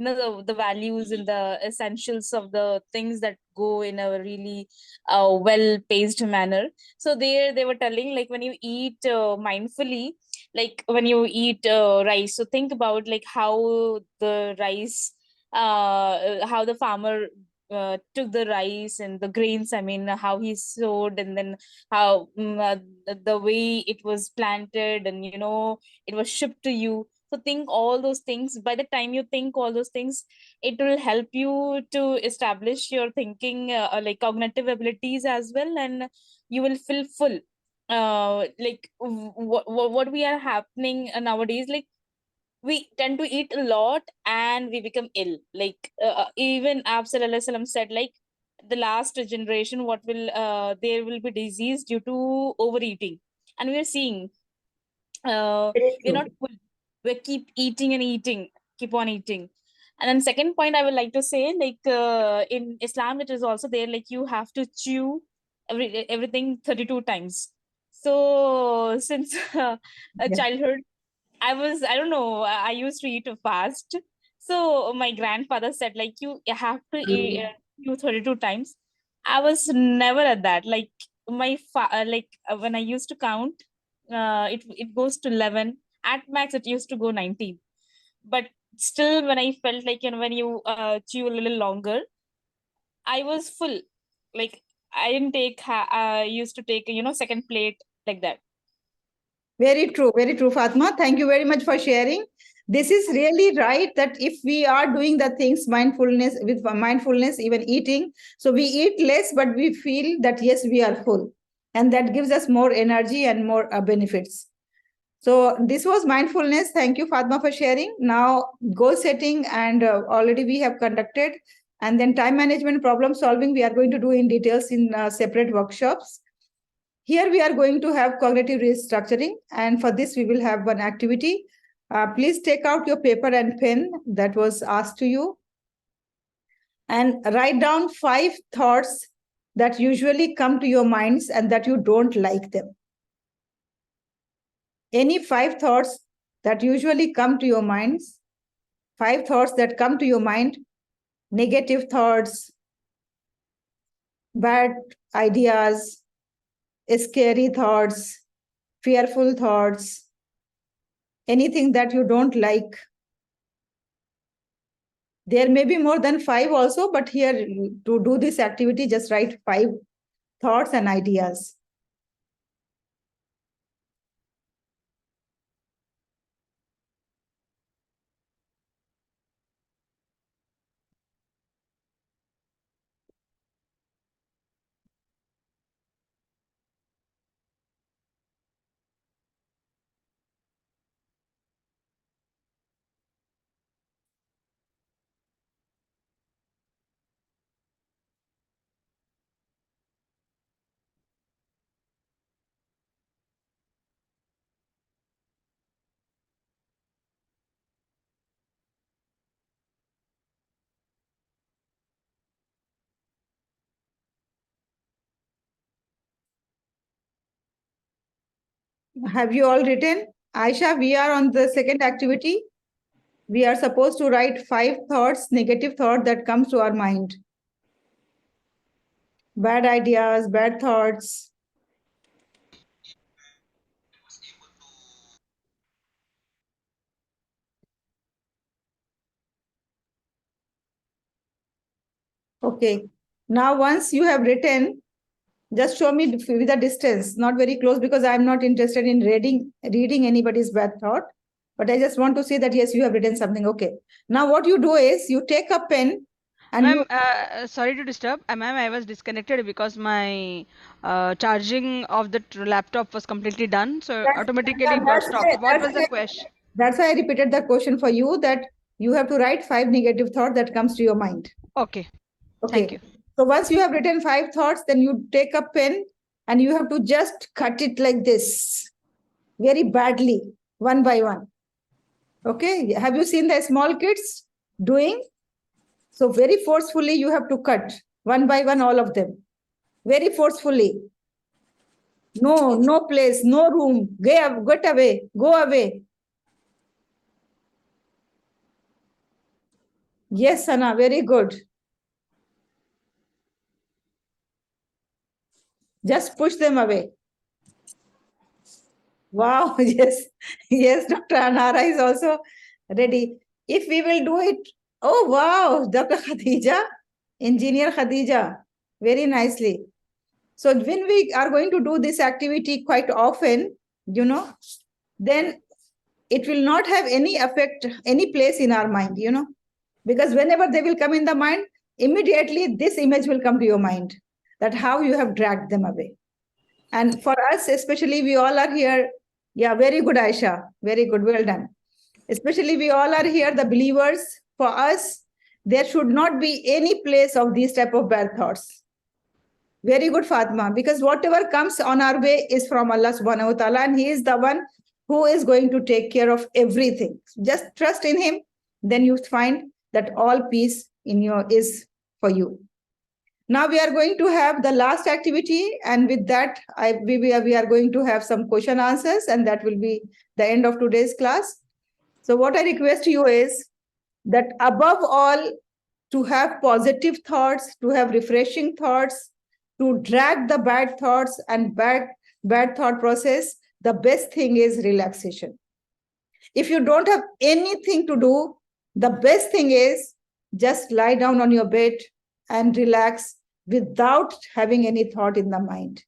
The values and the essentials of the things that go in a really well paced manner. So they were telling, like, when you eat mindfully, like when you eat rice, so think about like how the rice how the farmer took the rice and the grains, I mean, how he sowed, and then how the way it was planted, and it was shipped to you. So think all those things. By the time you think all those things, it will help you to establish your thinking, like cognitive abilities as well, and you will feel full. What we are happening nowadays, like we tend to eat a lot and we become ill. Like even Absal Alayhi Salam said, like the last generation, what will there will be disease due to overeating, and we are seeing we're not full. We keep eating and eating, keep on eating. And then second point I would like to say, like in Islam, it is also there, like you have to chew everything 32 times. So since a childhood, I don't know, I used to eat fast. So my grandfather said, like, you have to eat you 32 times. I was never at that. Like when I used to count, it goes to 11. At max, it used to go 19. But still, when I felt like, when you chew a little longer, I was full. Like I didn't take, I used to take, second plate like that. Very true, Fatma. Thank you very much for sharing. This is really right, that if we are doing the things with mindfulness, even eating, so we eat less, but we feel that yes, we are full, and that gives us more energy and more benefits. So this was mindfulness. Thank you, Fatma, for sharing. Now goal setting, and already we have conducted, and then time management, problem solving, we are going to do in details in separate workshops. Here we are going to have cognitive restructuring, and for this we will have one activity. Please take out your paper and pen that was asked to you, and write down 5 thoughts that usually come to your minds and that you don't like them. Any 5 thoughts that usually come to your minds, 5 thoughts that come to your mind, negative thoughts, bad ideas, scary thoughts, fearful thoughts, anything that you don't like. There may be more than 5 also, but here to do this activity, just write 5 thoughts and ideas. Have you all written? Aisha, we are on the second activity. We are supposed to write 5 thoughts, negative thought that comes to our mind. Bad ideas, bad thoughts. Okay. Now, once you have written, just show me with a distance, not very close, because I'm not interested in reading anybody's bad thought. But I just want to see that, yes, you have written something. Okay. Now, what you do is you take a pen and Ma'am, sorry to disturb. Ma'am, I was disconnected because my charging of the laptop was completely done. So automatically it got stopped. What was the question? That's why I repeated the question for you, that you have to write 5 negative thoughts that comes to your mind. Okay. Okay. Thank you. So once you have written 5 thoughts, then you take a pen and you have to just cut it like this, very badly, one by one. Okay. Have you seen the small kids doing? So very forcefully you have to cut one by one, all of them. Very forcefully. No place, no room. Get away, go away. Yes, Sana, very good. Just push them away. Wow, yes, Dr. Anara is also ready. If we will do it, oh wow, Dr. Khadija, Engineer Khadija, very nicely. So when we are going to do this activity quite often, then it will not have any effect, any place in our mind, because whenever they will come in the mind, immediately this image will come to your mind, that how you have dragged them away. And for us, especially, we all are here. Yeah, very good, Aisha. Very good. Well done. Especially, we all are here, the believers. For us, there should not be any place of these type of bad thoughts. Very good, Fatma, because whatever comes on our way is from Allah subhanahu wa ta'ala, and He is the one who is going to take care of everything. Just trust in Him, then you find that all peace in your is for you. Now we are going to have the last activity, and with that, we are going to have some question answers, and that will be the end of today's class. So what I request you is that above all, to have positive thoughts, to have refreshing thoughts, to drag the bad thoughts and bad thought process, the best thing is relaxation. If you don't have anything to do, the best thing is just lie down on your bed and relax without having any thought in the mind.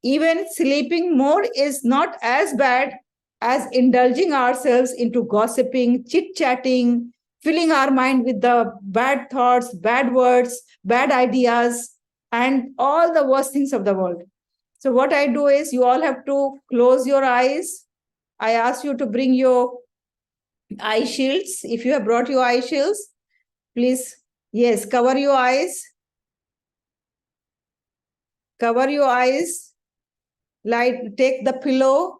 Even sleeping more is not as bad as indulging ourselves into gossiping, chit-chatting, filling our mind with the bad thoughts, bad words, bad ideas, and all the worst things of the world. So what I do is, you all have to close your eyes. I ask you to bring your eye shields. If you have brought your eye shields, please, yes, cover your eyes. Cover your eyes. Take the pillow.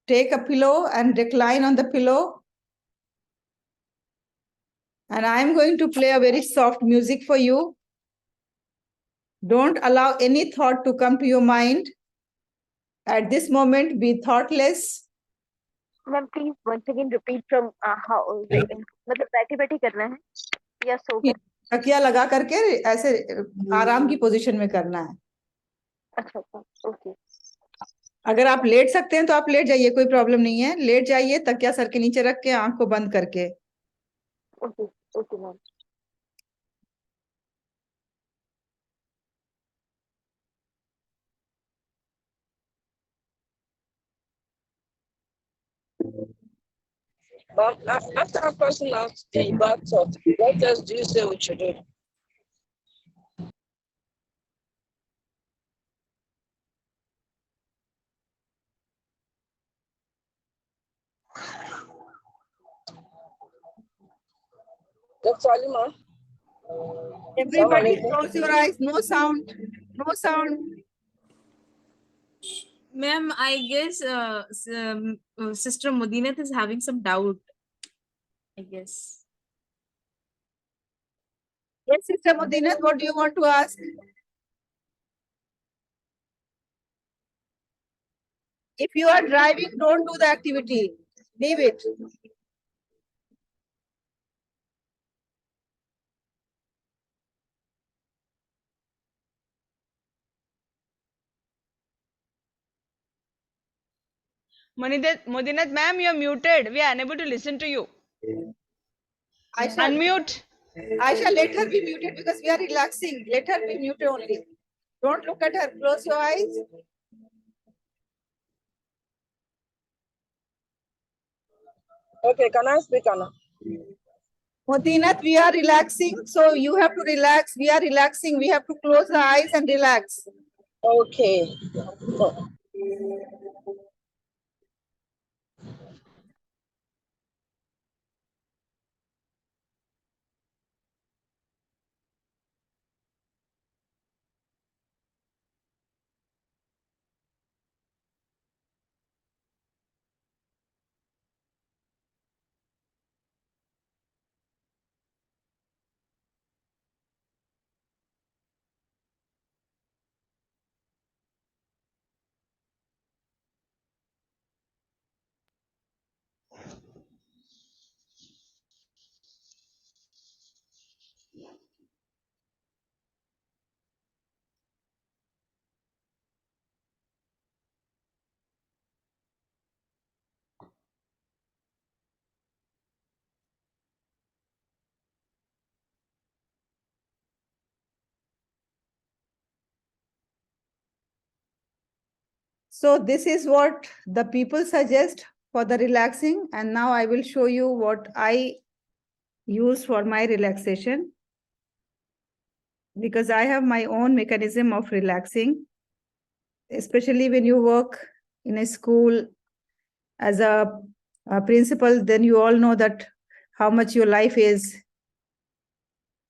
Take a pillow and recline on the pillow. And I'm going to play a very soft music for you. Don't allow any thought to come to your mind. At this moment, be thoughtless. Ma'am, please once again repeat from how मतलब बैठे बैठे करना है या सो कर तकिया लगा करके ऐसे आराम की पोजीशन में करना है। अच्छा अच्छा ओके अगर आप लेट सकते हैं तो आप लेट जाइए, कोई प्रॉब्लम नहीं है, लेट जाइए तकिया सर के नीचे रख के, आंख को बंद करके। Okay okay ma'am. But after a person has a bad thought, what else do you say we should do? Dr. Alima? Everybody close your eyes, no sound, no sound. Ma'am, I guess Sister Mudinat is having some doubt. I guess. Yes, Sister Mudinat, what do you want to ask? If you are driving, don't do the activity. Leave it. Mudinat ma'am, you're muted. We are unable to listen to you. Aisha, Unmute. Aisha, let her be muted because we are relaxing. Let her be muted only. Don't look at her. Close your eyes. Okay, can I speak, Anna? Mudinat, we are relaxing, so you have to relax. We are relaxing. We have to close the eyes and relax. Okay. So this is what the people suggest for the relaxing. And now I will show you what I use for my relaxation, because I have my own mechanism of relaxing, especially when you work in a school as a principal, then you all know that how much your life is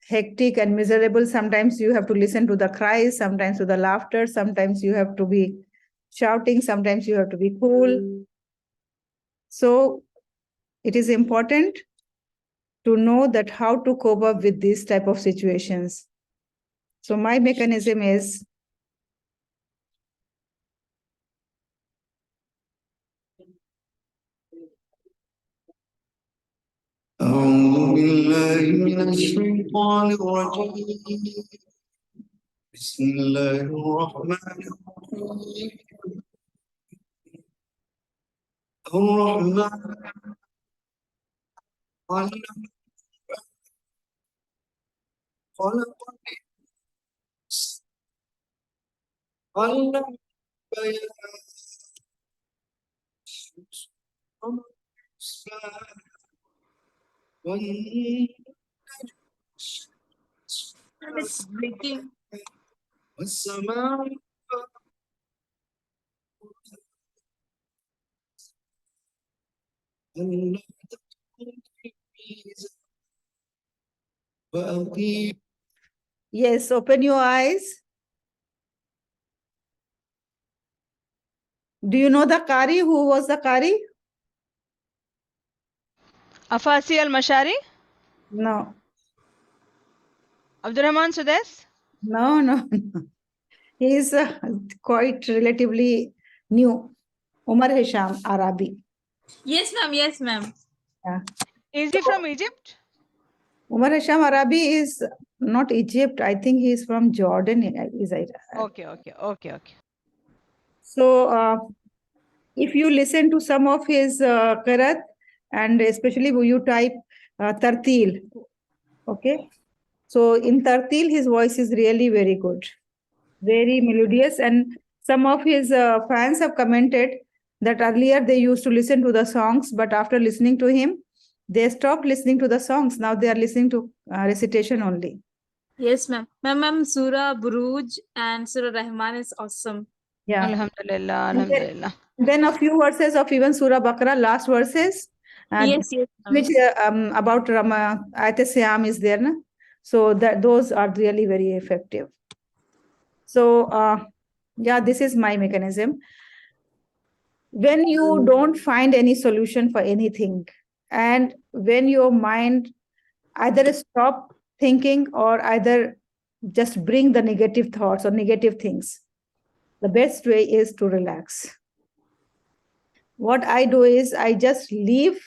hectic and miserable. Sometimes you have to listen to the cries, sometimes to the laughter, sometimes you have to be shouting, sometimes you have to be cool. So it is important to know that how to cope up with these type of situations. So my mechanism is أعوذ بالله من الشيطان الرجيم بسم الله الرحمن الرحيم الرحمن علم خلق علم بيان It's breaking. والسماء yes, open your eyes. Do you know the Qari? Who was the Qari? Afasi al-Mashari? No. Abdurrahman Sudes? No. He is quite relatively new. Umar Hisham Arabi. Yes, ma'am. Yes, ma'am. Yeah. Is he from Egypt? Umar Hisham Arabi is not Egypt. I think he is from Jordan. Is I. Okay. So if you listen to some of his qiraat, and especially when you type tartil, okay. So in tartil, his voice is really very good, very melodious, and some of his fans have commented that earlier they used to listen to the songs, but after listening to him, they stopped listening to the songs. Now they are listening to recitation only. Yes, ma'am. Ma'am, Surah Buruj and Surah Rahman is awesome. Yeah. Alhamdulillah. And then a few verses of even Surah Baqarah, last verses. Yes, ma'am. Which about Ayat Siyam is there, na? So that those are really very effective. So yeah, this is my mechanism. When you don't find any solution for anything, and when your mind either stop thinking or either just bring the negative thoughts or negative things, the best way is to relax. What I do is I just leave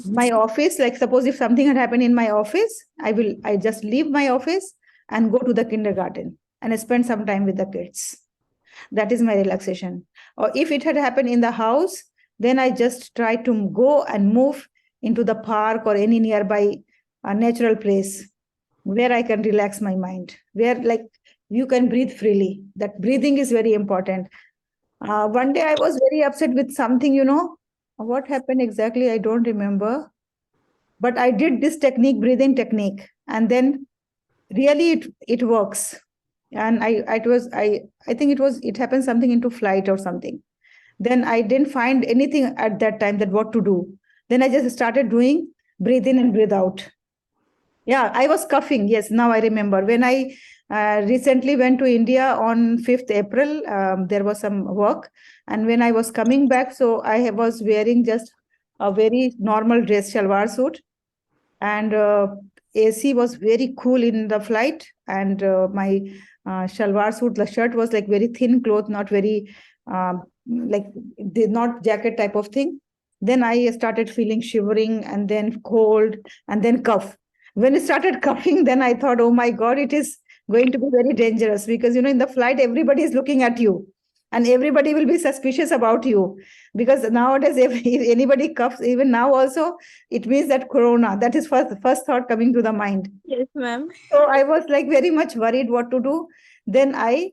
my office. Like suppose if something had happened in my office, I just leave my office and go to the kindergarten and spend some time with the kids. That is my relaxation. Or if it had happened in the house, then I just try to go and move into the park or any nearby natural place where I can relax my mind, where like you can breathe freely. That breathing is very important. One day I was very upset with something, what happened exactly, I don't remember. But I did this technique, breathing technique, and then really it works. And I think it happened something into flight or something. Then I didn't find anything at that time that what to do. Then I just started doing breathe in and breathe out. Yeah, I was coughing. Yes, now I remember. When I recently went to India on 5th April, there was some work. And when I was coming back, so I was wearing just a very normal dress, shalwar suit. And AC was very cool in the flight. And my shalwar suit, the shirt was like very thin cloth, not very, not jacket type of thing. Then I started feeling shivering and then cold and then cough. When it started coughing, then I thought, oh my God, it is going to be very dangerous because, in the flight, everybody is looking at you and everybody will be suspicious about you because nowadays, if anybody coughs, even now also, it means that corona, that is first thought coming to the mind. Yes, ma'am. So I was like very much worried what to do. Then I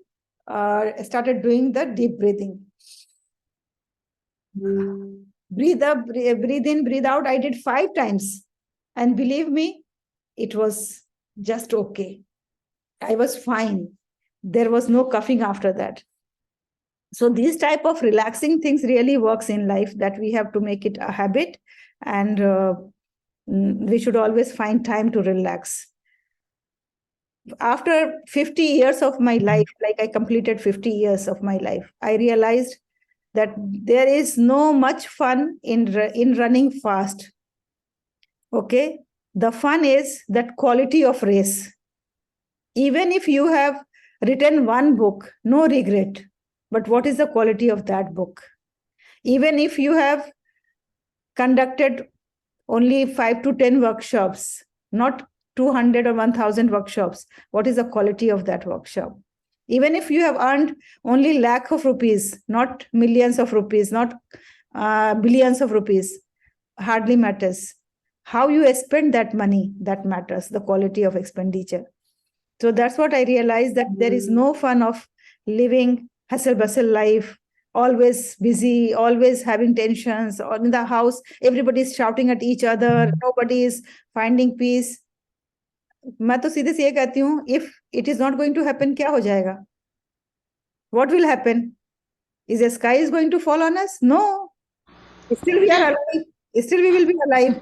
started doing the deep breathing. Breathe up, breathe in, breathe out. I did 5 times. And believe me, it was just okay. I was fine. There was no coughing after that. So these type of relaxing things really works in life, that we have to make it a habit, and we should always find time to relax. After 50 years of my life, like I completed 50 years of my life, I realized that there is no much fun in running fast. Okay, the fun is that quality of race. Even if you have written one book, no regret. But what is the quality of that book? Even if you have conducted only 5 to 10 workshops, not 200 or 1000 workshops, what is the quality of that workshop? Even if you have earned only lakh of rupees, not millions of rupees, not billions of rupees, hardly matters. How you spend that money, that matters, the quality of expenditure. So that's what I realized, that there is no fun of living hustle bustle life, always busy, always having tensions, or in the house, everybody is shouting at each other, nobody is finding peace. मैं तो सीधे से ये कहती हूँ, if it is not going to happen, क्या हो जाएगा? What will happen? Is the sky is going to fall on us? No. Still we are alive. Still we will be alive.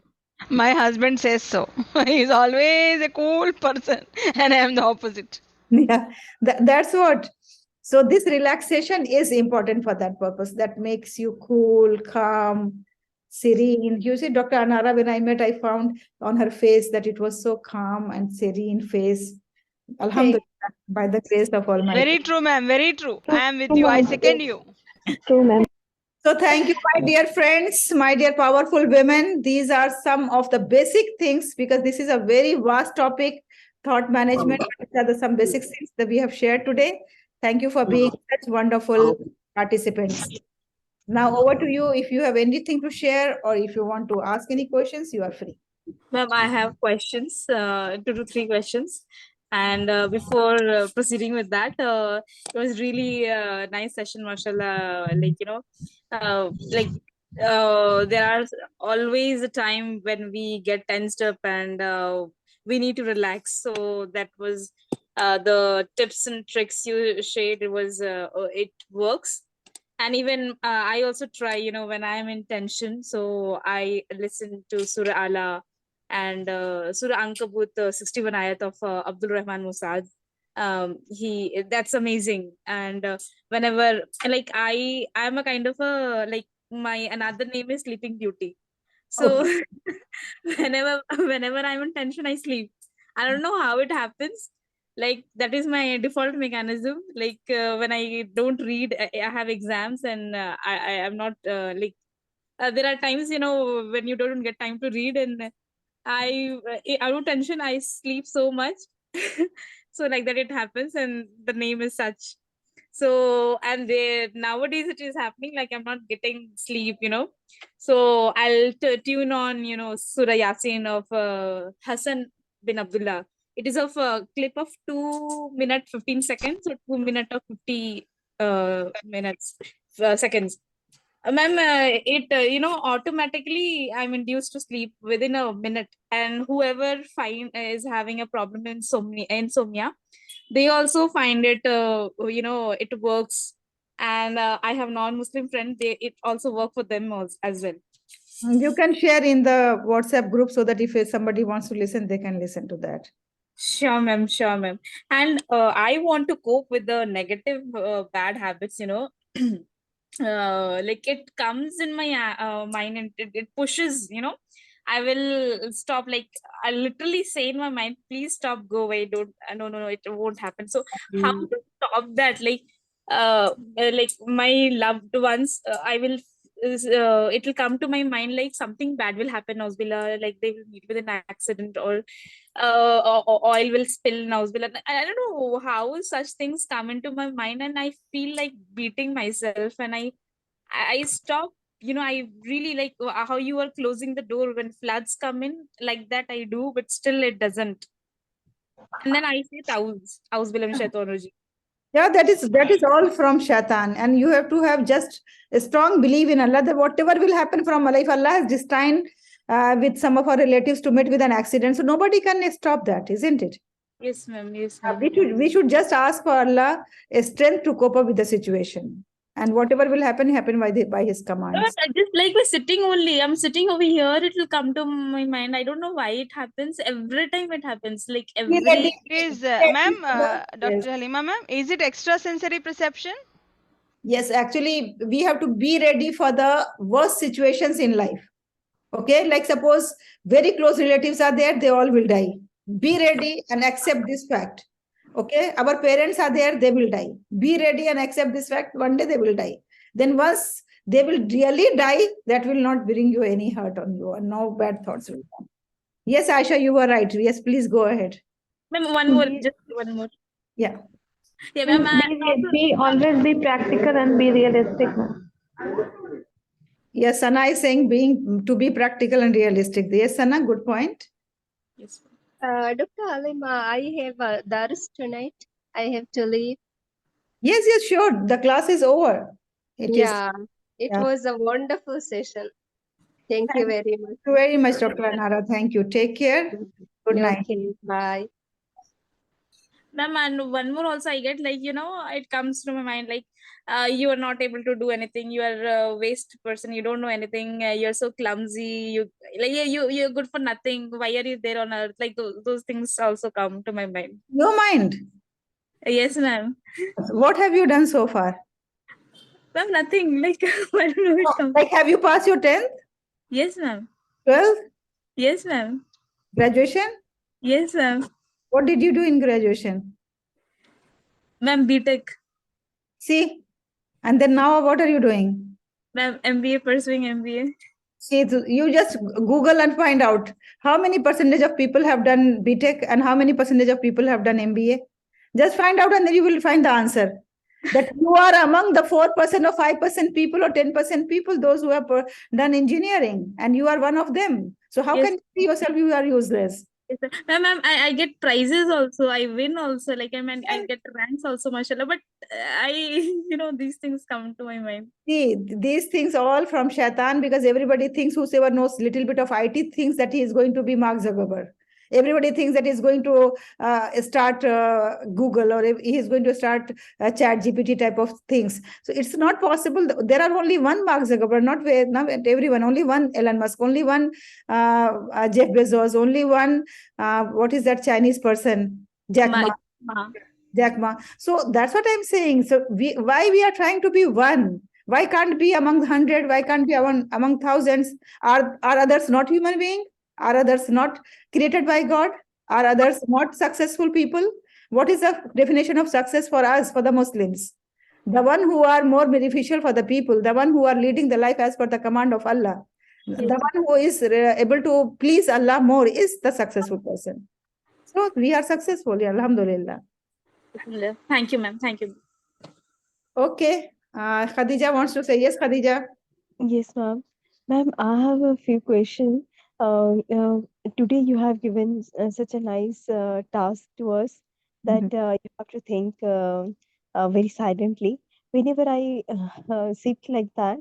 My husband says so. He's always a cool person, and I am the opposite. Yeah, that's what. So this relaxation is important for that purpose. That makes you cool, calm, serene. You see, Dr. Anara, when I met, I found on her face that it was so calm and serene face. Alhamdulillah, by the grace of Almighty. Very true, ma'am. Very true. I am with you. I second you. True, ma'am. So thank you, my dear friends, my dear powerful women. These are some of the basic things, because this is a very vast topic. thought management. These are some basic things that we have shared today. Thank you for being such wonderful participants. Now over to you. If you have anything to share or if you want to ask any questions, you are free. Ma'am, I have questions, 2 to 3 questions. And before proceeding with that, it was really a nice session, mashallah. There are always a time when we get tensed up and we need to relax. So that was the tips and tricks you shared. It works. And even I also try, when I am in tension. So I listen to Surah Ala and Surah Ankabut, 61 ayat of Abdul Rahman Musad. That's amazing. And whenever, like, I'm a kind of a, like, my another name is Sleeping Beauty. So whenever I'm in tension, I sleep. I don't know how it happens. Like, that is my default mechanism. Like, when I don't read, I have exams, and I am not there are times, when you don't get time to read, and out of tension, I sleep so much. So like that it happens, and the name is such. So, and nowadays it is happening, like I'm not getting sleep. So I'll tune on, Surah Yasin of Hassan bin Abdullah. It is of a clip of 2 minutes 15 seconds or 2 minutes of 50 minutes seconds. Ma'am, it automatically I'm induced to sleep within a minute, and whoever is having a problem in insomnia, they also find it it works. And I have non-Muslim friends, it also work for them as well. You can share in the WhatsApp group so that if somebody wants to listen, they can listen to that. Sure, ma'am. Sure, ma'am. And I want to cope with the negative bad habits, like it comes in my mind, and it pushes, I will stop. Like, I literally say in my mind, please stop, go away, don't, no, it won't happen. So how to stop that? Like my loved ones, I will it will come to my mind, like something bad will happen, Nausbila, like they will meet with an accident, or oil will spill, Nausbila. I don't know how such things come into my mind, and I feel like beating myself, and I stop. I really like how you are closing the door when floods come in, like that I do, but still it doesn't. And then I say Tauz Bilam Shaitanurji. Yeah, that is all from Shaitan. And you have to have just a strong belief in Allah that whatever will happen from Allah, if Allah has destined with some of our relatives to meet with an accident, so nobody can stop that, isn't it? Yes, ma'am. Yes, ma'am. We should just ask for Allah a strength to cope up with the situation. And whatever will happen by His commands. Just like by sitting only, I'm sitting over here, it will come to my mind. I don't know why it happens. Every time it happens, like every. Is ma'am, Dr. Halima ma'am, is it extrasensory perception? Yes, actually, we have to be ready for the worst situations in life. Okay, like suppose very close relatives are there, they all will die. Be ready and accept this fact. Okay, our parents are there, they will die. Be ready and accept this fact, one day they will die. Then once they will really die, that will not bring you any hurt on you, and no bad thoughts will come. Yes, Aisha, you were right. Yes, please go ahead. Ma'am, just one more. Yeah. Yeah, ma'am. Always be practical and be realistic. Yes, Sana is saying to be practical and realistic. Yes, Sana, good point. Yes. Dr. Halima, I have a dars tonight. I have to leave. Yes, sure. The class is over. It was a wonderful session. Thank you very much. Thank you very much, Dr. Anara. Thank you. Take care. Good night. Okay, bye. Ma'am, and one more also I get, like, it comes to my mind, like, you are not able to do anything. You are a waste person. You don't know anything. You're so clumsy. You're good for nothing. Why are you there on earth? Like those things also come to my mind. Your mind? Yes, ma'am. What have you done so far? Ma'am, nothing. Like, I don't know. Like, have you passed your 10th? Yes, ma'am. 12th? Yes, ma'am. Graduation? Yes, ma'am. What did you do in graduation? Ma'am, BTech. See? And then now what are you doing? Ma'am, MBA, pursuing MBA. See, you just Google and find out how many percentage of people have done BTech and how many percentage of people have done MBA. Just find out and then you will find the answer. That you are among the 4% or 5% people or 10% people, those who have done engineering, and you are one of them. So how Yes. can you see yourself you are useless? Yes, sir. Ma'am, I get prizes also. I win also. Like I get ranks also, mashallah. But I, these things come to my mind. See, these things all from Shaitan, because everybody thinks whosoever knows little bit of IT thinks that he is going to be Mark Zuckerberg. Everybody thinks that he's going to start Google, or he is going to start Chat GPT type of things. So it's not possible. There are only one Mark Zuckerberg, not everyone. Only one Elon Musk. Only one Jeff Bezos. Only one. What is that Chinese person? Jack Ma. Jack Ma. So that's what I'm saying. So why we are trying to be one? Why can't be among 100? Why can't be among thousands? Are others not human beings? Are others not created by God? Are others not successful people? What is the definition of success for us, for the Muslims? The one who are more beneficial for the people, the one who are leading the life as per the command of Allah, the one who is able to please Allah more is the successful person. So we are successful, alhamdulillah. Thank you, ma'am. Thank you. Okay. Khadija wants to say yes, Khadija. Yes, ma'am. Ma'am, I have a few questions. Today you have given such a nice task to us that you have to think very silently. Whenever I sit like that,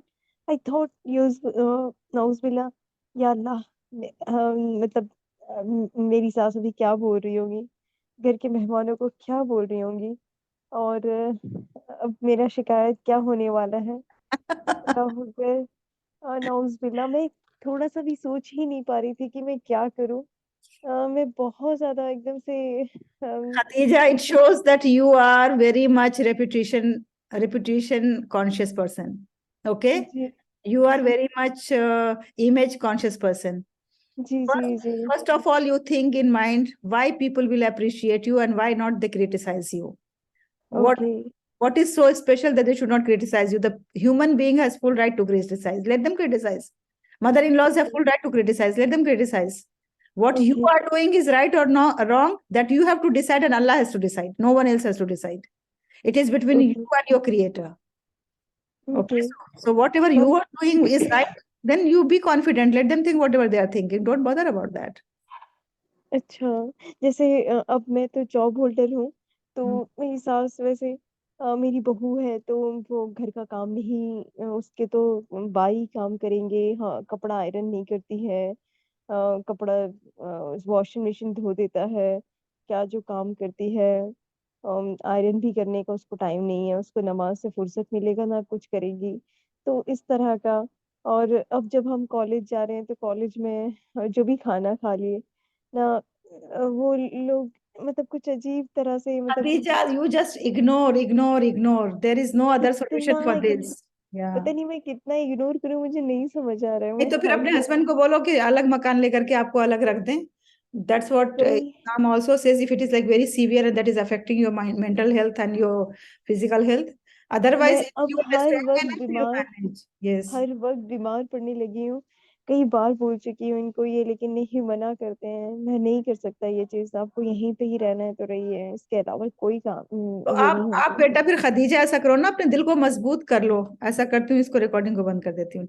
I thought, नाउज़ुबिल्लाह, या अल्लाह, मतलब मेरी सास अभी क्या बोल रही होंगी, घर के मेहमानों को क्या बोल रही होंगी, और अब मेरा शिकायत क्या होने वाला है। नाउज़ुबिल्लाह, मैं थोड़ा-सा भी सोच ही नहीं पा रही थी कि मैं क्या करूँ। मैं बहुत ज़्यादा एकदम से Khadija, it shows that you are very much reputation conscious person. Okay? जी, You are जी, very much image conscious person. जी, First, जी, first of all, you think in mind why people will appreciate you and why not they criticize you. Okay, What is so special that they should not criticize you? The human being has full right to criticize. Let them criticize. Mother-in-laws have full right to criticize. Let them criticize. What you okay, are doing is right or not wrong, that you have to decide and Allah has to decide. No one else has to decide. It is between you okay, and your creator. Okay. Okay. So whatever you are doing is right, then you be confident. Let them think whatever they are thinking. Don't bother about that. अच्छा, जैसे अब मैं तो job holder हूँ, तो मेरी सास वैसे मेरी बहू है, तो वो घर का काम नहीं, उसके तो बाई काम करेंगे। हाँ, कपड़ा आयरन नहीं करती है, कपड़ा वॉशिंग मशीन धो देता है, क्या जो काम करती है, आयरन भी करने का उसको टाइम नहीं है, उसको नमाज से फुर्सत मिलेगा ना कुछ करेगी। तो इस तरह का। और अब जब हम कॉलेज जा रहे हैं, तो कॉलेज में जो भी खाना खा लिए ना, वो लोग मतलब कुछ अजीब तरह से, मतलब Khadija, you just ignore. There is no other solution कितना for इग्न this. Yeah. पता नहीं मैं कितना इग्नोर करूँ, मुझे नहीं समझ आ रहा है, नहीं मैं तो फिर क्या अपने करूँ? हस्बैंड को बोलो कि अलग मकान लेकर के आपको अलग रख दें. That's what नहीं, Islam also says. If it is like very severe and that is affecting your mental health and your physical health, otherwise मैं if अब you understand, you manage. Yes. हर वक़्त बीमार पड़ने लगी हूँ। कई बार बोल चुकी हूँ इनको ये, लेकिन नहीं, मना करते हैं। मैं नहीं कर सकता ये चीज़, आपको यहीं पे ही रहना है तो रहिए, इसके अलावा कोई काम तो ये नहीं आप होता। बेटा फिर खदीजा ऐसा करो ना, अपने दिल को मजबूत कर लो. ऐसा करती हूँ, इसको रिकॉर्डिंग को बंद कर देती हूँ.